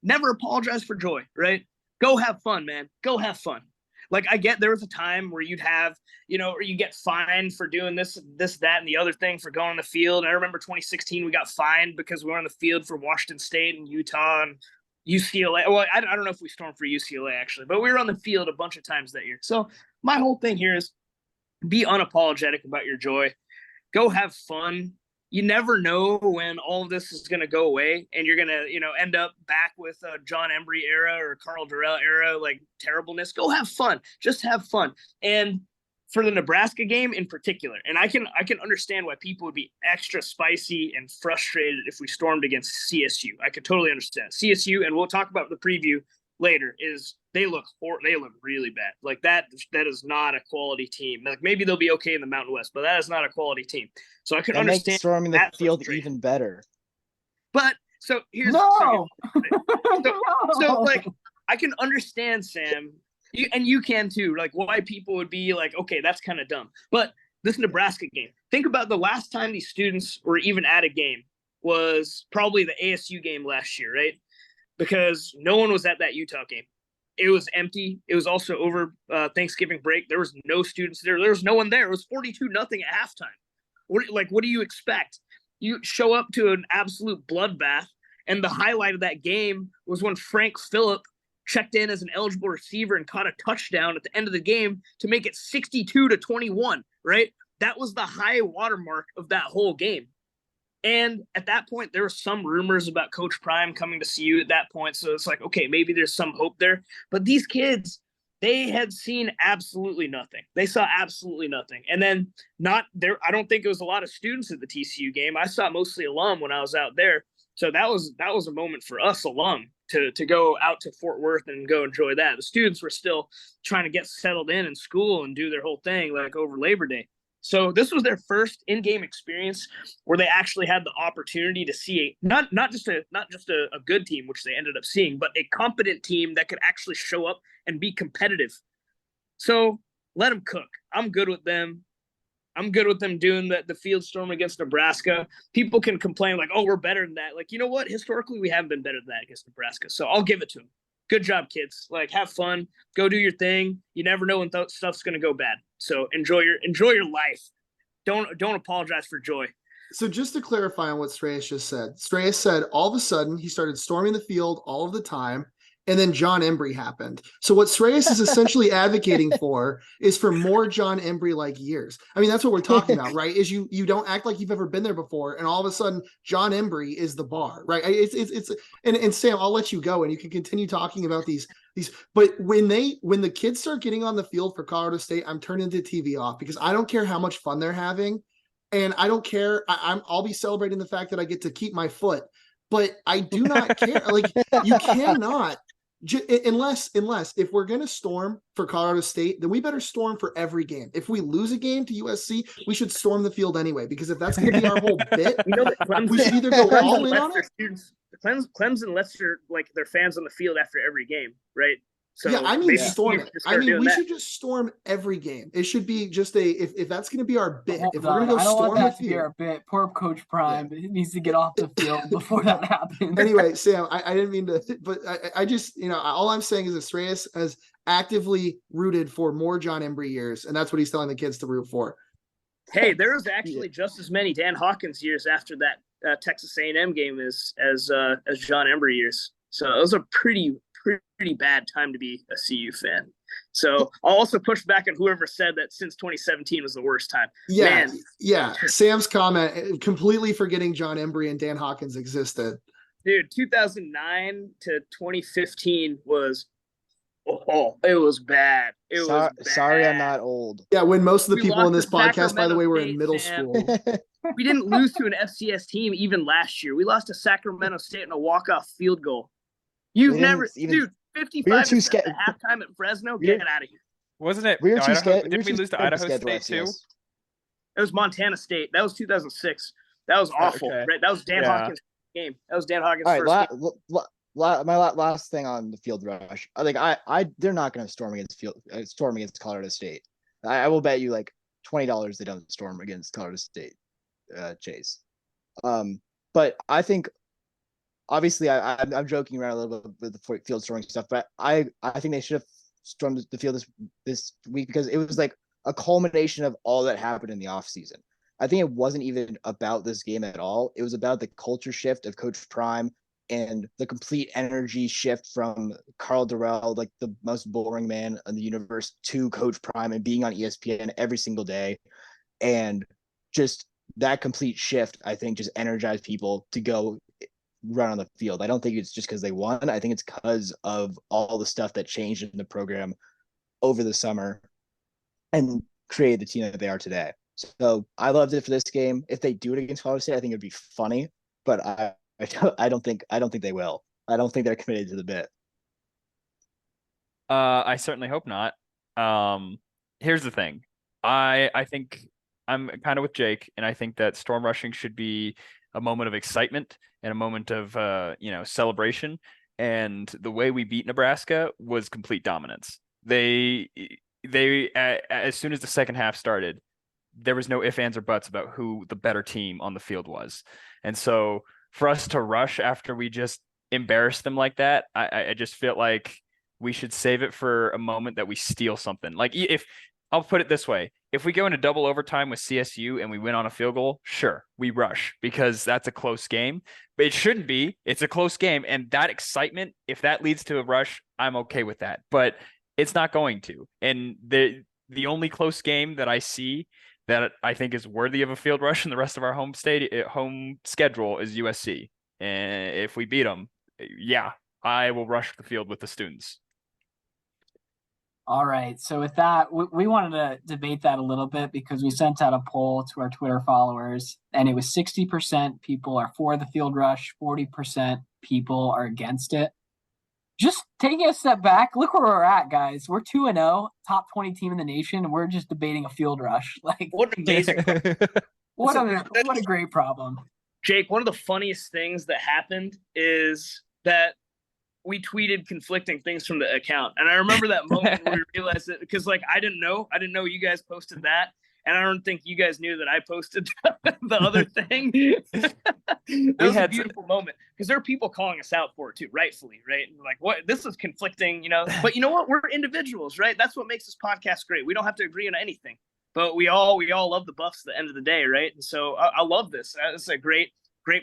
never apologize for joy, right? Go have fun, man. Go have fun. Like, I get there was a time where you'd have, you know, or you get fined for doing this, that, and the other thing for going on the field. And I remember 2016, we got fined because we were on the field for Washington State and Utah and UCLA. Well, I don't know if we stormed for UCLA, actually, but we were on the field a bunch of times that year. So my whole thing here is be unapologetic about your joy. Go have fun. you never know when all of this is going to go away and you're going to, end up back with a John Embry era or Carl Durrell era, like terribleness. Go have fun. Just have fun. And for the Nebraska game in particular, and I can understand why people would be extra spicy and frustrated if we stormed against CSU. I could totally understand CSU, and we'll talk about the preview later. Is they look really bad. Like that is not a quality team. Like maybe they'll be okay in the Mountain West, but that is not a quality team. So I can understand makes storming the field even better. But so here's no. So like I can understand, Sam. You can too, like why people would be like, okay, that's kind of dumb. But this Nebraska game, think about the last time these students were even at a game was probably the ASU game last year, right? Because no one was at that Utah game. It was empty. It was also over Thanksgiving break. There was no students there. There was no one there. It was 42-0 at halftime. What do you expect? You show up to an absolute bloodbath, and the highlight of that game was when Frank Phillip checked in as an eligible receiver and caught a touchdown at the end of the game to make it 62-21, right? That was the high watermark of that whole game. And at that point, there were some rumors about Coach Prime coming to CU at that point. So it's like, okay, maybe there's some hope there. But these kids, they had seen absolutely nothing. They saw absolutely nothing. And then not there, I don't think it was a lot of students at the TCU game. I saw mostly alum when I was out there. So that was a moment for us alum to go out to Fort Worth and go enjoy that. The students were still trying to get settled in school and do their whole thing like over Labor Day. So this was their first in-game experience where they actually had the opportunity to see not just a good team, which they ended up seeing, but a competent team that could actually show up and be competitive. So let them cook. I'm good with them. I'm good with them doing the field storm against Nebraska. People can complain like, oh, we're better than that. Like, you know what? Historically, we haven't been better than that against Nebraska. So I'll give it to them. Good job, kids. Like, have fun. Go do your thing. You never know when stuff's going to go bad. So enjoy your life. Don't apologize for joy. So just to clarify on what Streyas just said, Streyas said all of a sudden he started storming the field all of the time. And then John Embry happened. So what Streyas is essentially advocating for is for more John Embry-like years. I mean, that's what we're talking about, right? Is you don't act like you've ever been there before, and all of a sudden John Embry is the bar, right? And Sam, I'll let you go, and you can continue talking about these. But when the kids start getting on the field for Colorado State, I'm turning the TV off because I don't care how much fun they're having, and I don't care. I'll be celebrating the fact that I get to keep my foot, but I do not care. Like you cannot. Unless if we're going to storm for Colorado State, then we better storm for every game. If we lose a game to USC, we should storm the field anyway, because if that's going to be our whole bit, we should either go all in on it. Clemson lets their fans on the field after every game, right? So yeah, I mean, storm it. I mean, we that. should just storm every game. It should be just if that's going to be our bit. If we're going to go I don't storm want that the to be field, our bit. Poor Coach Prime needs to get off the field before that happens. Anyway, Sam, I didn't mean to, but I just, all I'm saying is that Streyas has actively rooted for more John Embry years, and that's what he's telling the kids to root for. Hey, there was actually just as many Dan Hawkins years after that Texas A&M game as John Embry years. So it was a pretty bad time to be a CU fan. So I'll also push back on whoever said that since 2017 was the worst time. Yeah, Man. yeah. Sam's comment, completely forgetting John Embry and Dan Hawkins existed. Dude, 2009 to 2015 was it was bad. It was bad. Sorry, I'm not old. Yeah, when most of the people in this podcast, Sacramento by the way, were in State, middle Sam. school. We didn't lose to an FCS team even last year. We lost to Sacramento State in a walk-off field goal. You've never, dude, 55 at halftime at Fresno. Get out of here. Wasn't it? We were too scared. Didn't we lose to Idaho State too? It was Montana State. That was 2006. That was awful, right? That was Dan Hawkins' game. That was Dan Hawkins' first game. My last thing on the field rush. I think they're not going to storm against Colorado State. I will bet you like $20 they don't storm against Colorado State, Chase. But I think. Obviously, I'm joking around a little bit with the field storming stuff, but I think they should have stormed the field this week because it was like a culmination of all that happened in the offseason. I think it wasn't even about this game at all. It was about the culture shift of Coach Prime and the complete energy shift from Carl Durrell, like the most boring man in the universe, to Coach Prime and being on ESPN every single day and just that complete shift, I think, just energized people to go run on the field. I don't think it's just because they won. I think it's because of all the stuff that changed in the program over the summer and created the team that they are today. So I loved it for this game. If they do it against Colorado State, I think it'd be funny, but I don't think they will. I don't think they're committed to the bit. I certainly hope not. Here's the thing. I think I'm kind of with Jake, and I think that storm rushing should be a moment of excitement and a moment of celebration. And the way we beat Nebraska was complete dominance. They as soon as the second half started, there was no ifs, ands, or buts about who the better team on the field was. And so for us to rush after we just embarrassed them like that, I just feel like we should save it for a moment that we steal something. Like, if I'll put it this way, if we go into double overtime with CSU and we win on a field goal, sure, we rush because that's a close game. But it shouldn't be. It's a close game. And that excitement, if that leads to a rush, I'm okay with that. But it's not going to. And the only close game that I see that I think is worthy of a field rush in the rest of our home schedule is USC. And if we beat them, yeah, I will rush the field with the students. All right. So with that, we wanted to debate that a little bit because we sent out a poll to our Twitter followers, and it was 60% people are for the field rush, 40% people are against it. Just taking a step back, look where we're at, guys. We're 2-0, top 20 team in the nation, and we're just debating a field rush. Like, What an amazing what a great problem. Jake, one of the funniest things that happened is that we tweeted conflicting things from the account. And I remember that moment where we realized it because I didn't know you guys posted that. And I don't think you guys knew that I posted the other thing. That was a beautiful moment because there are people calling us out for it too, rightfully, right? And like, what? This is conflicting, But you know what? We're individuals, right? That's what makes this podcast great. We don't have to agree on anything, but we all love the Buffs at the end of the day, right? And so I love this. It's a great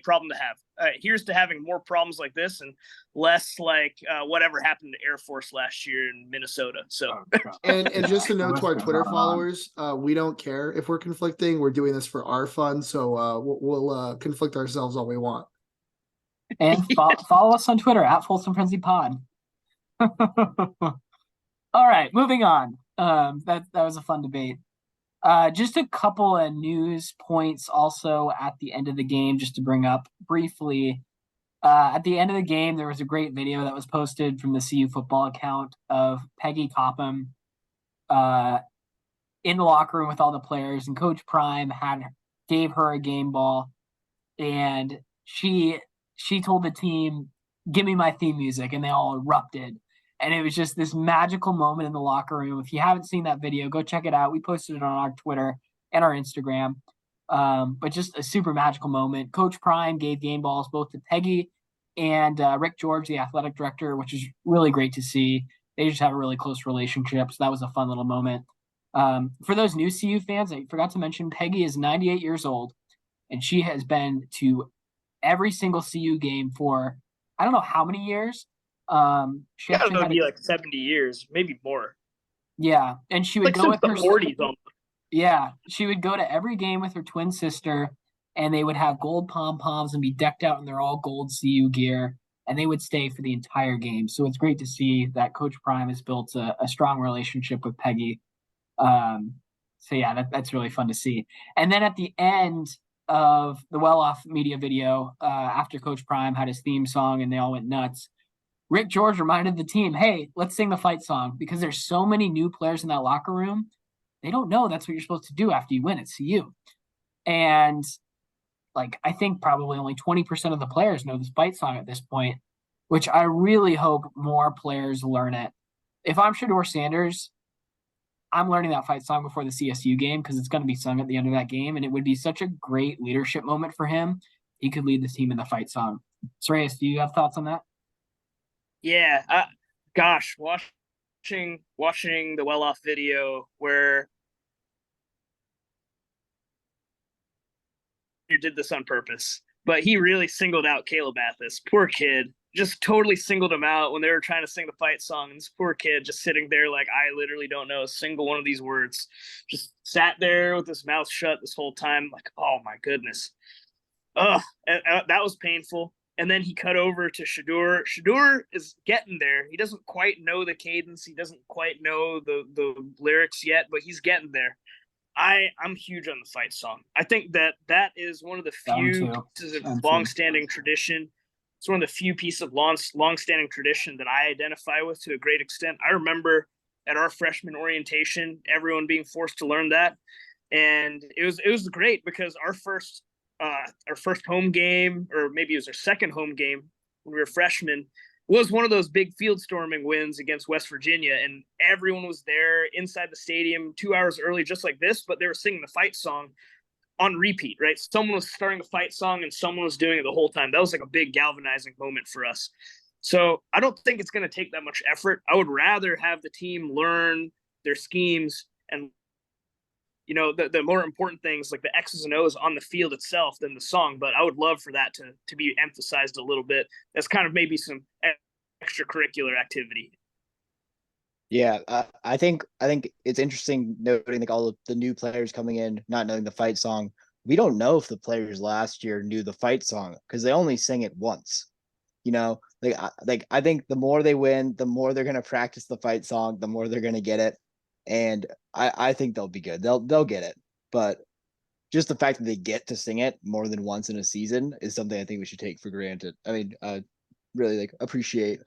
problem to have. Here's to having more problems like this and less like whatever happened to Air Force last year in Minnesota. So, and just a note to our Twitter followers, we don't care if we're conflicting. We're doing this for our fun, so we'll conflict ourselves all we want. And follow us on Twitter at Folsom Frenzy Pod. All right, moving on. That was a fun debate. Just a couple of news points also at the end of the game, just to bring up briefly. At the end of the game, there was a great video that was posted from the CU football account of Peggy Topham in the locker room with all the players, and Coach Prime gave her a game ball, and she told the team, "Give me my theme music," and they all erupted. And it was just this magical moment in the locker room. If you haven't seen that video, go check it out. We posted it on our Twitter and our Instagram. But just a super magical moment. Coach Prime gave game balls both to Peggy and Rick George, the athletic director, which is really great to see. They just have a really close relationship. So that was a fun little moment. For those new CU fans, I forgot to mention Peggy is 98 years old, and she has been to every single CU game for I don't know how many years. She actually had to be like 70 years, maybe more. Yeah, and she would go with her 40s. Yeah, she would go to every game with her twin sister, and they would have gold pom-poms and be decked out in their all gold CU gear, and they would stay for the entire game. So it's great to see that Coach Prime has built a strong relationship with Peggy. So yeah, that's really fun to see. And then at the end of the well-off media video, after Coach Prime had his theme song and they all went nuts, Rick George reminded the team, "Hey, let's sing the fight song," because there's so many new players in that locker room. They don't know that's what you're supposed to do after you win at CU. And I think probably only 20% of the players know this fight song at this point, which I really hope more players learn it. If I'm Shedeur Sanders, I'm learning that fight song before the CSU game because it's going to be sung at the end of that game, and it would be such a great leadership moment for him. He could lead the team in the fight song. Sreyas, do you have thoughts on that? Yeah, gosh, watching the well-off video where you did this on purpose, but he really singled out Caleb Athas. Poor kid. just totally singled him out when they were trying to sing the fight song. And this poor kid just sitting there like, I literally don't know a single one of these words. Just sat there with his mouth shut this whole time. Like, oh my goodness. That was painful. And then he cut over to Shadur. Shadur is getting there. He doesn't quite know the cadence. He doesn't quite know the lyrics yet, but he's getting there. I'm huge on the fight song. I think that is one of the few pieces of long-standing tradition. It's one of the few pieces of long-standing tradition that I identify with to a great extent. I remember at our freshman orientation, everyone being forced to learn that, and it was great because our first home game, or maybe it was our second home game when we were freshmen, was one of those big field storming wins against West Virginia, and everyone was there inside the stadium 2 hours early, just like this, but they were singing the fight song on repeat, right? Someone was starting the fight song and someone was doing it the whole time. That was like a big galvanizing moment for us. So I don't think it's going to take that much effort. I would rather have the team learn their schemes and, you know, the more important things like the X's and O's on the field itself than the song. But I would love for that to be emphasized a little bit. That's kind of maybe some extracurricular activity. Yeah, I think it's interesting noting like all of the new players coming in, not knowing the fight song. We don't know if the players last year knew the fight song because they only sang it once. You know, I think the more they win, the more they're gonna practice the fight song, the more they're gonna get it, and I think they'll be good. They'll get it, but just the fact that they get to sing it more than once in a season is something I think we should take for granted. I mean, really like appreciate.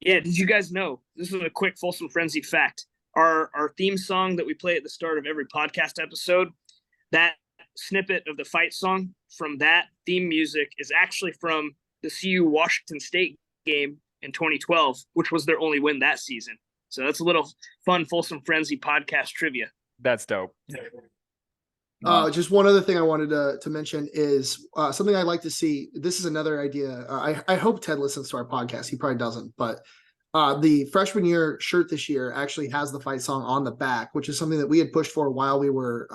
Yeah, did you guys know? This is a quick Folsom Frenzy fact. Our theme song that we play at the start of every podcast episode, that snippet of the fight song from that theme music is actually from the CU Washington State game in 2012, which was their only win that season. So that's a little fun Folsom Frenzy podcast trivia. That's dope. Just one other thing I wanted to mention is something I'd like to see. This is another idea. I hope Ted listens to our podcast. He probably doesn't, but the freshman year shirt this year actually has the fight song on the back, which is something that we had pushed for while we were,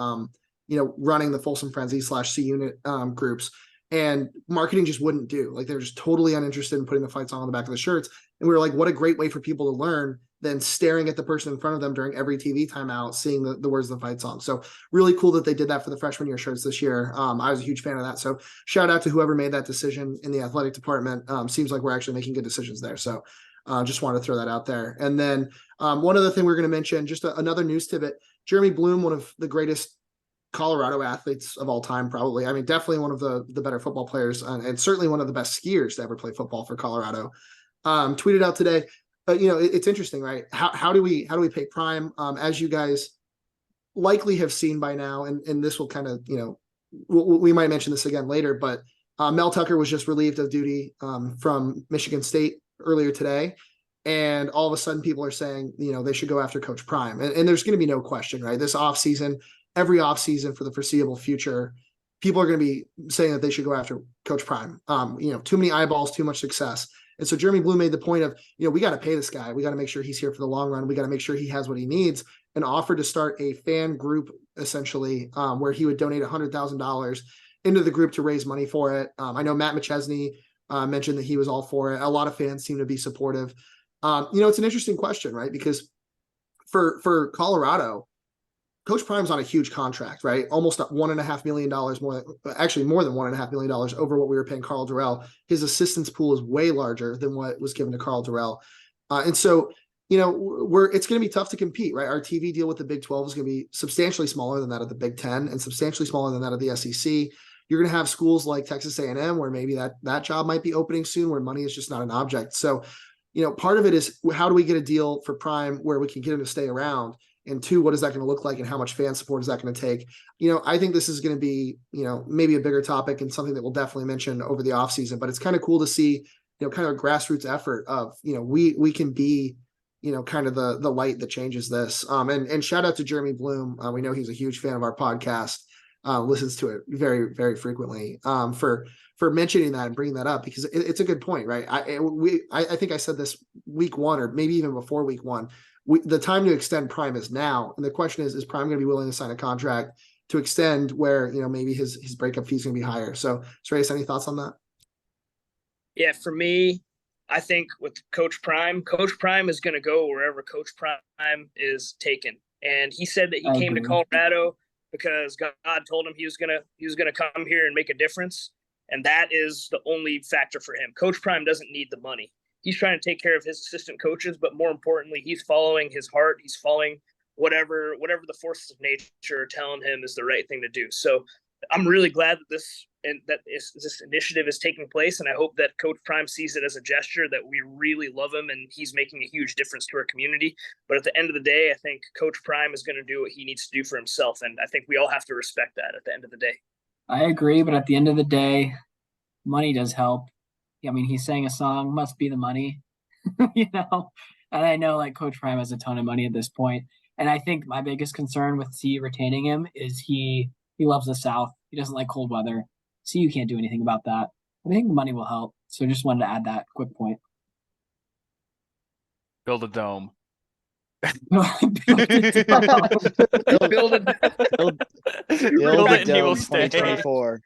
running the Folsom Frenzy / C Unit groups. And marketing just wouldn't do. Like they're just totally uninterested in putting the fight song on the back of the shirts. And we were like, what a great way for people to learn than staring at the person in front of them during every TV timeout, seeing the words of the fight song. So really cool that they did that for the freshman year shirts this year. I was a huge fan of that. So shout out to whoever made that decision in the athletic department. Seems like we're actually making good decisions there. So just wanted to throw that out there. And then one other thing we're going to mention, just another news tidbit, Jeremy Bloom, one of the greatest Colorado athletes of all time, probably. I mean, definitely one of the better football players and certainly one of the best skiers to ever play football for Colorado. Tweeted out today, it's interesting, right? How do we pay Prime? As you guys likely have seen by now, and this will kind of, we might mention this again later, but Mel Tucker was just relieved of duty from Michigan State earlier today. And all of a sudden people are saying, they should go after Coach Prime. And there's going to be no question, right? This offseason, every offseason for the foreseeable future, people are going to be saying that they should go after Coach Prime. Too many eyeballs, too much success. And so Jeremy Bloom made the point of, we got to pay this guy. We got to make sure he's here for the long run. We got to make sure he has what he needs, and offered to start a fan group essentially where he would donate $100,000 into the group to raise money for it. I know Matt McChesney mentioned that he was all for it. A lot of fans seem to be supportive. It's an interesting question, right? Because for Colorado, Coach Prime's on a huge contract, right? Almost $1.5 million more, actually more than $1.5 million over what we were paying Carl Durrell. His assistance pool is way larger than what was given to Carl Durrell. And so, it's going to be tough to compete, right? Our TV deal with the Big 12 is going to be substantially smaller than that of the Big 10 and substantially smaller than that of the SEC. You're going to have schools like Texas A&M where maybe that job might be opening soon, where money is just not an object. So, part of it is how do we get a deal for Prime where we can get him to stay around? And two, what is that going to look like and how much fan support is that going to take? I think this is going to be, maybe a bigger topic and something that we'll definitely mention over the offseason, but it's kind of cool to see, kind of a grassroots effort of, we can be, kind of the light that changes this. And shout out to Jeremy Bloom. We know he's a huge fan of our podcast, listens to it very, very frequently, for mentioning that and bringing that up, because it's a good point, right? I think I said this week one, or maybe even before week one. The time to extend Prime is now. And the question is Prime going to be willing to sign a contract to extend where, maybe his breakup fee is going to be higher? So, Reyes, any thoughts on that? Yeah, for me, I think with Coach Prime is going to go wherever Coach Prime is taken. And he said that he came to Colorado because God told him he was gonna come here and make a difference. And that is the only factor for him. Coach Prime doesn't need the money. He's trying to take care of his assistant coaches, but more importantly, he's following his heart. He's following whatever the forces of nature are telling him is the right thing to do. So I'm really glad that this initiative is taking place, and I hope that Coach Prime sees it as a gesture that we really love him and he's making a huge difference to our community. But at the end of the day, I think Coach Prime is going to do what he needs to do for himself, and I think we all have to respect that at the end of the day. I agree, but at the end of the day, money does help. I mean, he sang a song, must be the money, And I know like Coach Prime has a ton of money at this point. And I think my biggest concern with CU retaining him is he loves the South. He doesn't like cold weather. CU can't do anything about that. I think the money will help. So just wanted to add that quick point. Build a dome. Build Build it and he will stay. 2024.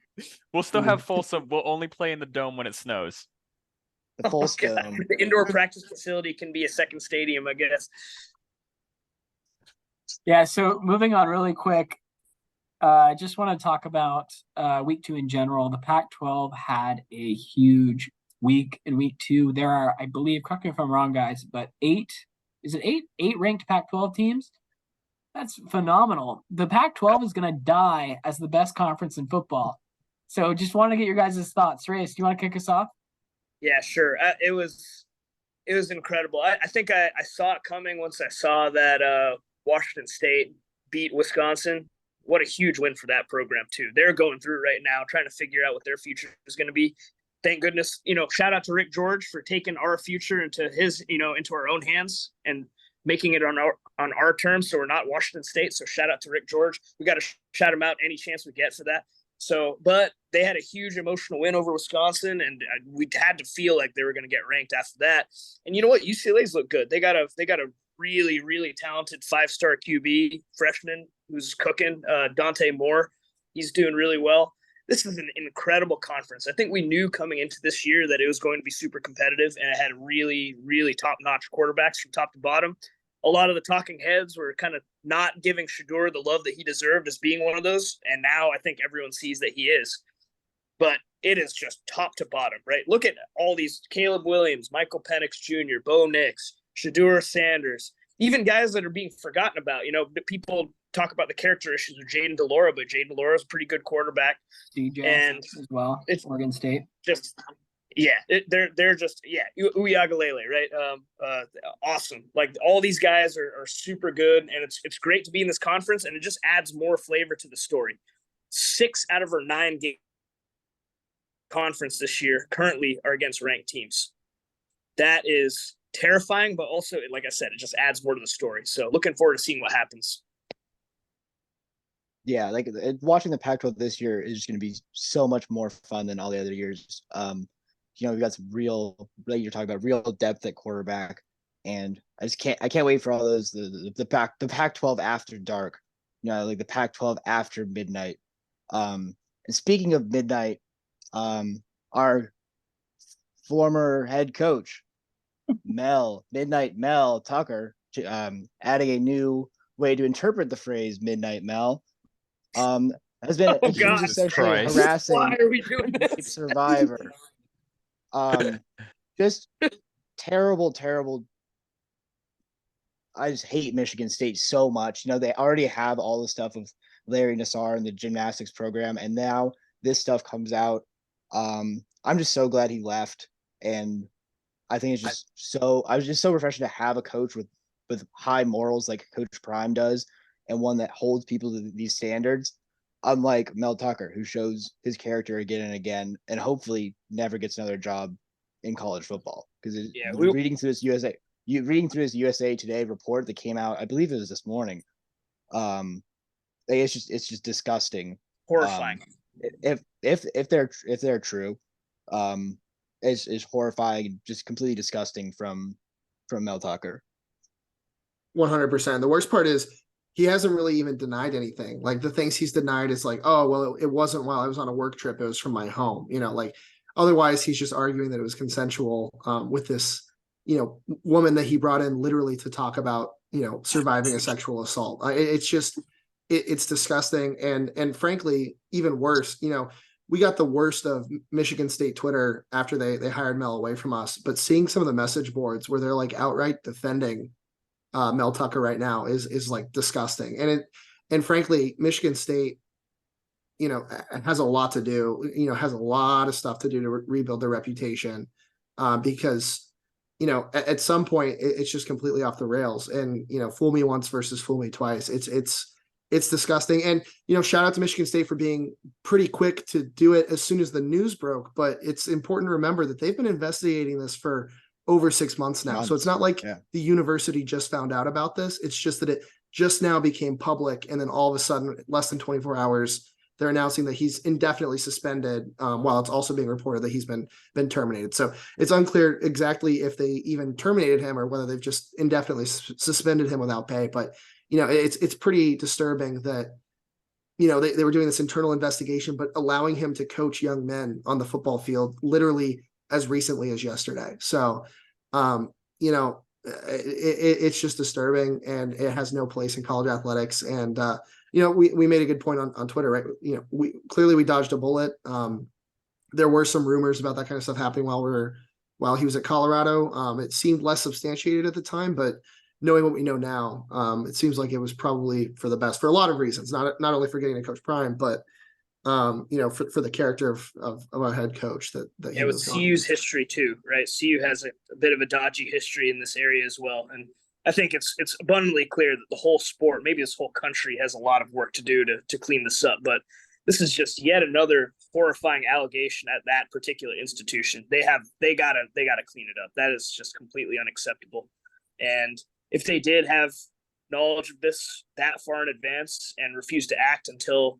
We'll still have Folsom. We'll only play in the dome when it snows. The Folsom Dome. The indoor practice facility can be a second stadium, I guess. Yeah, so moving on really quick, I just want to talk about week 2 in general. The Pac-12 had a huge week in week 2. There are, I believe, correct me if I'm wrong, guys, but 8 ranked Pac-12 teams? That's phenomenal. The Pac-12 is going to die as the best conference in football. So just want to get your guys' thoughts. Reyes, do you want to kick us off? Yeah, sure. It was incredible. I think I saw it coming once I saw that Washington State beat Wisconsin. What a huge win for that program, too. They're going through it right now, trying to figure out what their future is going to be. Thank goodness, shout out to Rick George for taking our future into into our own hands and making it on our terms. So we're not Washington State. So shout out to Rick George. We got to shout him out any chance we get for that. So, but they had a huge emotional win over Wisconsin, and we had to feel like they were going to get ranked after that. And you know what? UCLA's look good. They got a really, really talented 5-star QB freshman who's cooking, Dante Moore. He's doing really well. This is an incredible conference. I think we knew coming into this year that it was going to be super competitive, and it had really, really top-notch quarterbacks from top to bottom. A lot of the talking heads were kind of not giving Shedeur the love that he deserved as being one of those, and now I think everyone sees that he is. But it is just top to bottom, right? Look at all these: Caleb Williams, Michael Penix Jr., Bo Nix, Shedeur Sanders, even guys that are being forgotten about. People talk about the character issues of Jaden DeLora, but Jaden DeLora is a pretty good quarterback. DJ and as well. It's Oregon State. Just they're just Uyagalele, right? Awesome. Like all these guys are super good, and it's great to be in this conference, and it just adds more flavor to the story. 6 out of our 9 game conference this year currently are against ranked teams. That is terrifying, but also, like I said, it just adds more to the story. So looking forward to seeing what happens. Yeah, like watching the Pac-12 this year is just going to be so much more fun than all the other years. We've got some real, like you're talking about, real depth at quarterback, and I can't wait for all those the Pac-12 after dark, like the Pac-12 after midnight. And speaking of midnight, our former head coach Midnight Mel Tucker, adding a new way to interpret the phrase Midnight Mel. Has been essentially harassing Why are we doing this? Survivor. Just terrible. I just hate Michigan State so much. They already have all the stuff of Larry Nassar and the gymnastics program, and now this stuff comes out. I'm just so glad he left, and I think it's just I was just so refreshing to have a coach with high morals like Coach Prime does, and one that holds people to these standards, unlike Mel Tucker, who shows his character again and again, and hopefully never gets another job in college football. Because reading through his USA Today report that came out, I believe it was this morning, it's just disgusting, horrifying. If they're true, is horrifying, just completely disgusting from Mel Tucker. 100%. The worst part is he hasn't really even denied anything. Like the things he's denied is like, oh, well, it wasn't while I was on a work trip. It was from my home. Otherwise, he's just arguing that it was consensual with this, woman that he brought in literally to talk about, surviving a sexual assault. It's just, it's disgusting. And frankly, even worse, we got the worst of Michigan State Twitter after they hired Mel away from us. But seeing some of the message boards where they're like outright defending Mel Tucker right now is like disgusting. And frankly, Michigan State, has a lot to do, has a lot of stuff to do to rebuild their reputation, because, at some point it's just completely off the rails. And, fool me once versus fool me twice. It's disgusting. And, shout out to Michigan State for being pretty quick to do it as soon as the news broke. But it's important to remember that they've been investigating this for over 6 months now. So it's not like the university just found out about this. It's just that it just now became public. And then all of a sudden, less than 24 hours, they're announcing that he's indefinitely suspended, while it's also being reported that he's been terminated. So it's unclear exactly if they even terminated him or whether they've just indefinitely suspended him without pay. But, it's pretty disturbing that, they were doing this internal investigation, but allowing him to coach young men on the football field literally as recently as yesterday. So, it's just disturbing, and it has no place in college athletics. And, we made a good point on Twitter, right? We dodged a bullet. There were some rumors about that kind of stuff happening while he was at Colorado. It seemed less substantiated at the time, but knowing what we know now, it seems like it was probably for the best for a lot of reasons, not only for getting to Coach Prime, but for the character of a head coach that he with was CU's history too, right? CU has a bit of a dodgy history in this area as well, and I think it's abundantly clear that the whole sport, maybe this whole country, has a lot of work to do to clean this up. But this is just yet another horrifying allegation at that particular institution. They gotta clean it up. That is just completely unacceptable. And if they did have knowledge of this that far in advance and refused to act until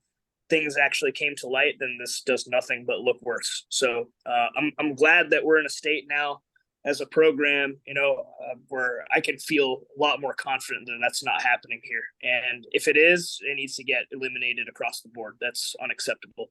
things actually came to light, then this does nothing but look worse. So I'm glad that we're in a state now as a program, where I can feel a lot more confident that that's not happening here. And if it is, it needs to get eliminated across the board. That's unacceptable.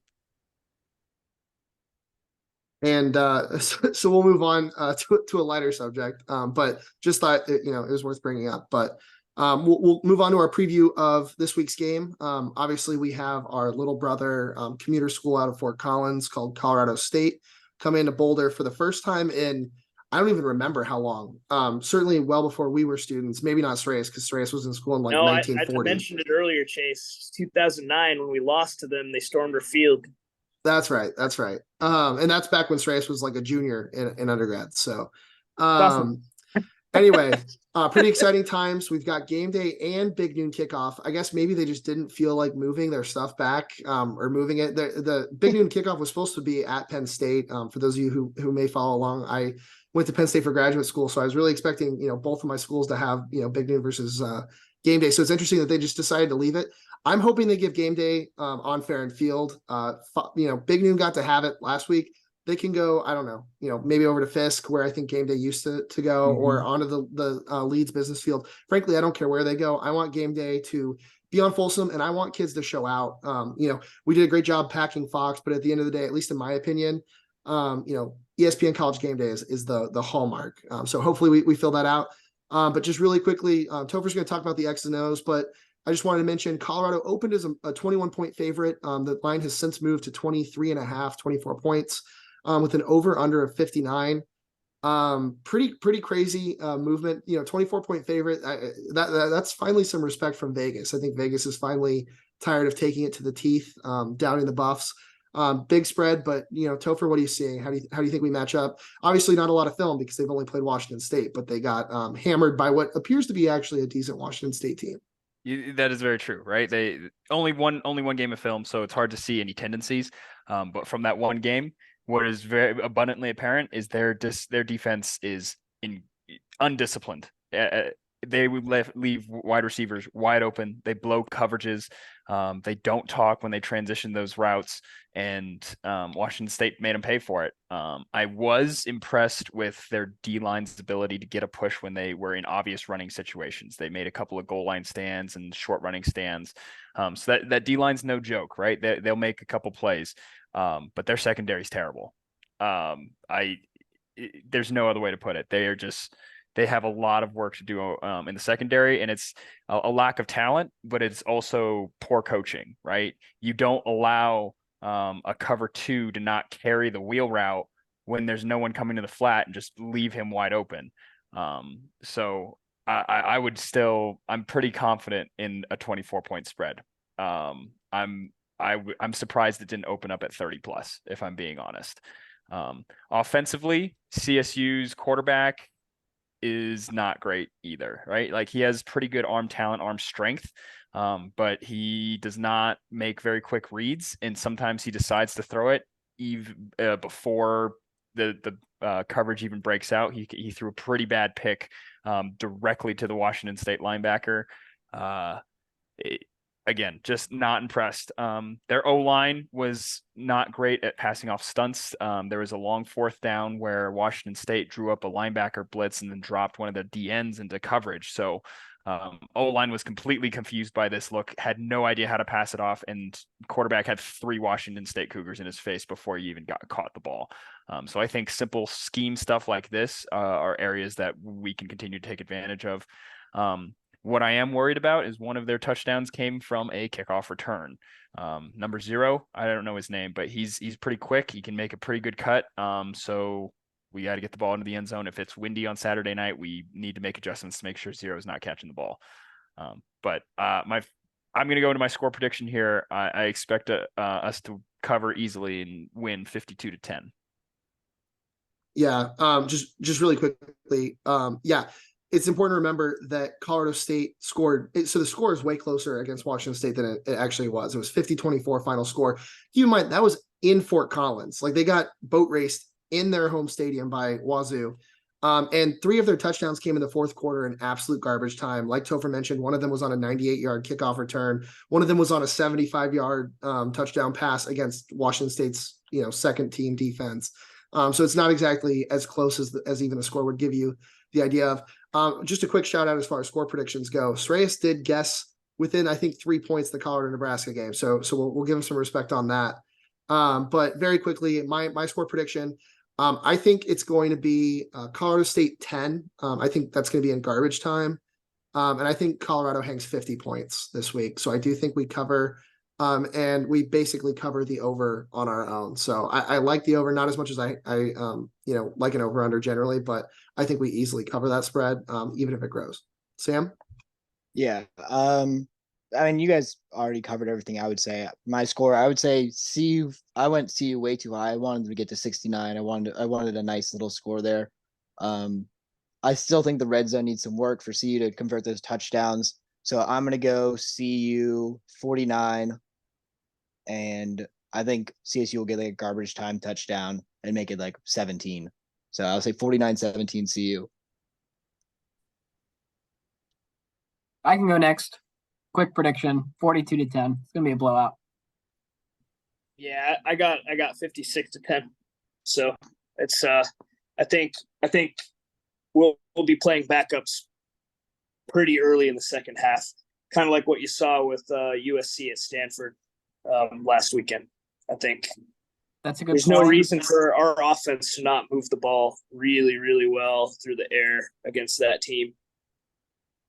And so we'll move on to a lighter subject, but just thought it was worth bringing up. But we'll move on to our preview of this week's game. Obviously, we have our little brother commuter school out of Fort Collins called Colorado State come into Boulder for the first time in, I don't even remember how long. Certainly well before we were students. Maybe not Sreyas, because Sreyas was in school in 1940. I mentioned it earlier, Chase. 2009, when we lost to them, they stormed our field. That's right. And that's back when Sreyas was like a junior in undergrad. So Awesome. Anyway, pretty exciting times. We've got game day and big noon kickoff. I guess maybe they just didn't feel like moving their stuff back or moving it. The big noon kickoff was supposed to be at Penn State. For those of you who may follow along, I went to Penn State for graduate school, so I was really expecting both of my schools to have big noon versus game day. So it's interesting that they just decided to leave it. I'm hoping they give game day on Fair and Field. Big noon got to have it last week. They can go, I don't know, maybe over to Fisk, where I think game day used to go, or onto the Leeds business field. Frankly, I don't care where they go. I want game day to be on Folsom, and I want kids to show out. We did a great job packing Fox, but at the end of the day, at least in my opinion, ESPN College Game Day is the hallmark. So hopefully we fill that out. But just really quickly, Topher's going to talk about the X's and O's, but I just wanted to mention Colorado opened as a 21-point favorite. The line has since moved to 23.5, 24 points. With an over under of 59. Pretty crazy movement. 24-point favorite. That's finally some respect from Vegas. I think Vegas is finally tired of taking it to the teeth, downing the Buffs. Big spread, but Topher, what are you seeing? How do you think we match up? Obviously, not a lot of film because they've only played Washington State, but they got hammered by what appears to be actually a decent Washington State team. That is very true, right? They only one game of film, so it's hard to see any tendencies. But from that one game, what is very abundantly apparent is their defense is undisciplined. They would leave wide receivers wide open. They blow coverages. They don't talk when they transition those routes, and Washington State made them pay for it. I was impressed with their D-line's ability to get a push when they were in obvious running situations. They made a couple of goal line stands and short running stands. So that D-line's no joke, right? They'll make a couple plays, but their secondary is terrible. There's no other way to put it. They have a lot of work to do in the secondary, and it's a lack of talent, but it's also poor coaching, right? You don't allow a cover two to not carry the wheel route when there's no one coming to the flat and just leave him wide open. So I would still, I'm pretty confident in a 24-point spread. I'm surprised it didn't open up at 30 plus, if I'm being honest. Offensively, CSU's quarterback is not great either, right? Like he has pretty good arm talent, arm strength, but he does not make very quick reads, and sometimes he decides to throw it even before the coverage even breaks out. He threw a pretty bad pick directly to the Washington State linebacker. Again, just not impressed. Their O-line was not great at passing off stunts. There was a long fourth down where Washington State drew up a linebacker blitz and then dropped one of the DNs into coverage. So O-line was completely confused by this look, had no idea how to pass it off, and quarterback had 3 Washington State Cougars in his face before he even caught the ball. So I think simple scheme stuff like this are areas that we can continue to take advantage of. What I am worried about is one of their touchdowns came from a kickoff return. Number 0, I don't know his name, but he's pretty quick. He can make a pretty good cut. So we got to get the ball into the end zone. If it's windy on Saturday night, we need to make adjustments to make sure 0 is not catching the ball. I'm going to go into my score prediction here. I expect us to cover easily and win 52-10. Yeah. Just really quickly. Yeah. It's important to remember that Colorado State scored. So the score is way closer against Washington State than it actually was. It was 50-24 final score. Keep in mind, that was in Fort Collins. Like they got boat raced in their home stadium by Wazoo. And 3 of their touchdowns came in the fourth quarter in absolute garbage time. Like Topher mentioned, one of them was on a 98-yard kickoff return. One of them was on a 75-yard touchdown pass against Washington State's second team defense. So it's not exactly as close as even the score would give you the idea of. Just a quick shout out as far as score predictions go. Sreyas did guess within, I think, 3 points the Colorado-Nebraska game. So we'll give him some respect on that. But very quickly, my score prediction, I think it's going to be Colorado State 10. I think that's going to be in garbage time. And I think Colorado hangs 50 points this week. So I do think we cover, and we basically cover the over on our own. So I like the over, not as much as I like an over under generally, but I think we easily cover that spread, even if it grows. Sam? Yeah. I mean, you guys already covered everything. I would say my score, I would say CU. I went CU way too high. I wanted to get to 69. I wanted a nice little score there. I still think the red zone needs some work for CU to convert those touchdowns. So I'm going to go CU 49. And I think CSU will get like a garbage time touchdown and make it like 17. So I'll say 49-17 CU. I can go next. Quick prediction: 42-10. It's gonna be a blowout. Yeah, I got 56-10. So it's I think we'll be playing backups pretty early in the second half, kind of like what you saw with USC at Stanford last weekend. I think That's a good there's point. no reason for our offense to not move the ball really, really well through the air against that team.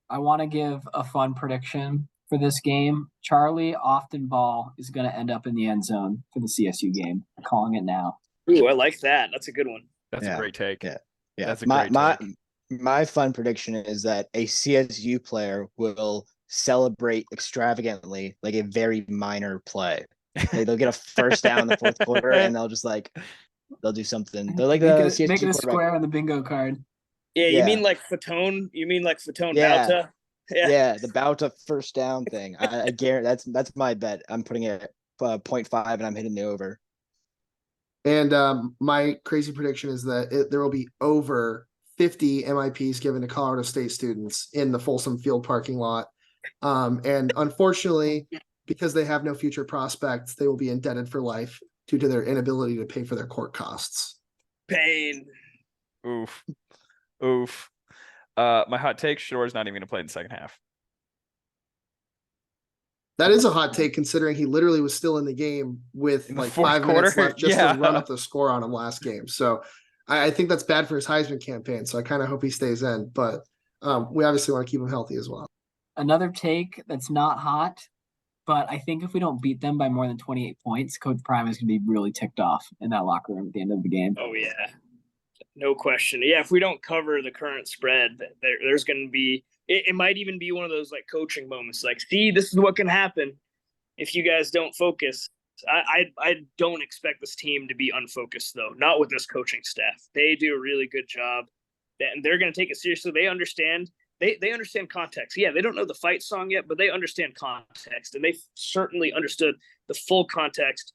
I want to give a fun prediction for this game. Charlie Often Ball is going to end up in the end zone for the CSU game. I'm calling it now. Ooh, I like that. That's a good one. That's a great take. Yeah. That's a great take. My fun prediction is that a CSU player will celebrate extravagantly, like a very minor play. Like they'll get a first down in the fourth quarter, and they'll do something. They're like make the it, CSU make it a quarterback. square on the bingo card. Yeah, you Yeah. mean like Fatone? You mean like Fatone Yeah. Bauta? Yeah, the Bauta first down thing. I guarantee that's my bet. I'm putting it at 0.5, and I'm hitting the over. And my crazy prediction is that there will be over 50 MIPs given to Colorado State students in the Folsom Field parking lot. And unfortunately, because they have no future prospects, they will be indebted for life due to their inability to pay for their court costs. Pain. Oof. My hot take: Shore's not even going to play in the second half. That is a hot take considering he literally was still in the game with In the like fourth 5 minutes quarter? left just Yeah. to run up the score on him last game. So I think that's bad for his Heisman campaign. So I kind of hope he stays in, but we obviously want to keep him healthy as well. Another take that's not hot, but I think if we don't beat them by more than 28 points, Coach Prime is going to be really ticked off in that locker room at the end of the game. Oh yeah, no question. Yeah, if we don't cover the current spread, there's going to be. It might even be one of those like coaching moments. Like, see, this is what can happen if you guys don't focus. I don't expect this team to be unfocused though. Not with this coaching staff. They do a really good job, and they're going to take it seriously. They understand. They understand context. Yeah, they don't know the fight song yet, but they understand context, and they certainly understood the full context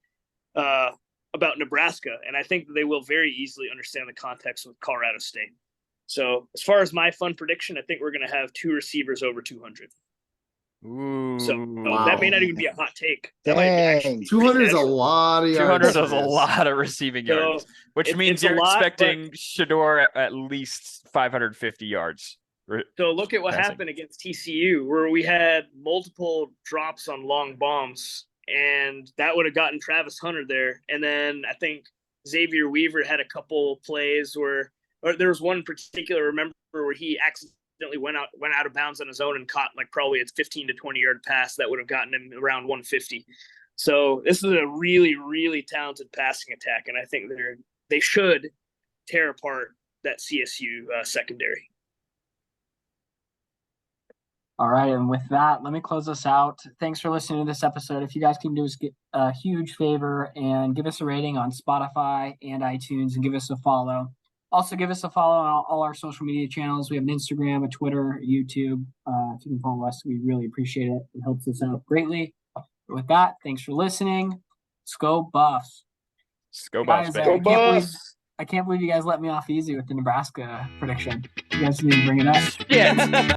about Nebraska. And I think that they will very easily understand the context with Colorado State. So as far as my fun prediction, I think we're going to have 2 receivers over 200. Ooh. So Wow. that may not even be a hot take. That might be actually Dang. 200 is a accurate. lot of 200 yards. is a lot of receiving So yards, which means it's a you're lot, expecting Shador at least 550 yards. So look at what Passing. happened against TCU, where we had multiple drops on long bombs, and that would have gotten Travis Hunter there. And then I think Xavier Weaver had a couple plays where, or there was one in particular, remember, where he accidentally went out of bounds on his own and caught like probably a 15 to 20 yard pass that would have gotten him around 150. So this is a really, really talented passing attack, and I think they should tear apart that CSU secondary. All right, and with that, let me close this out. Thanks for listening to this episode. If you guys can do us a huge favor and give us a rating on Spotify and iTunes and give us a follow. Also, give us a follow on all our social media channels. We have an Instagram, a Twitter, a YouTube. If you can follow us, we really appreciate it. It helps us out greatly. With that, thanks for listening. Let's go Buffs. Let's go Guys, Buffs, baby. I can't believe you guys let me off easy with the Nebraska prediction. You guys need to bring it up. Yeah.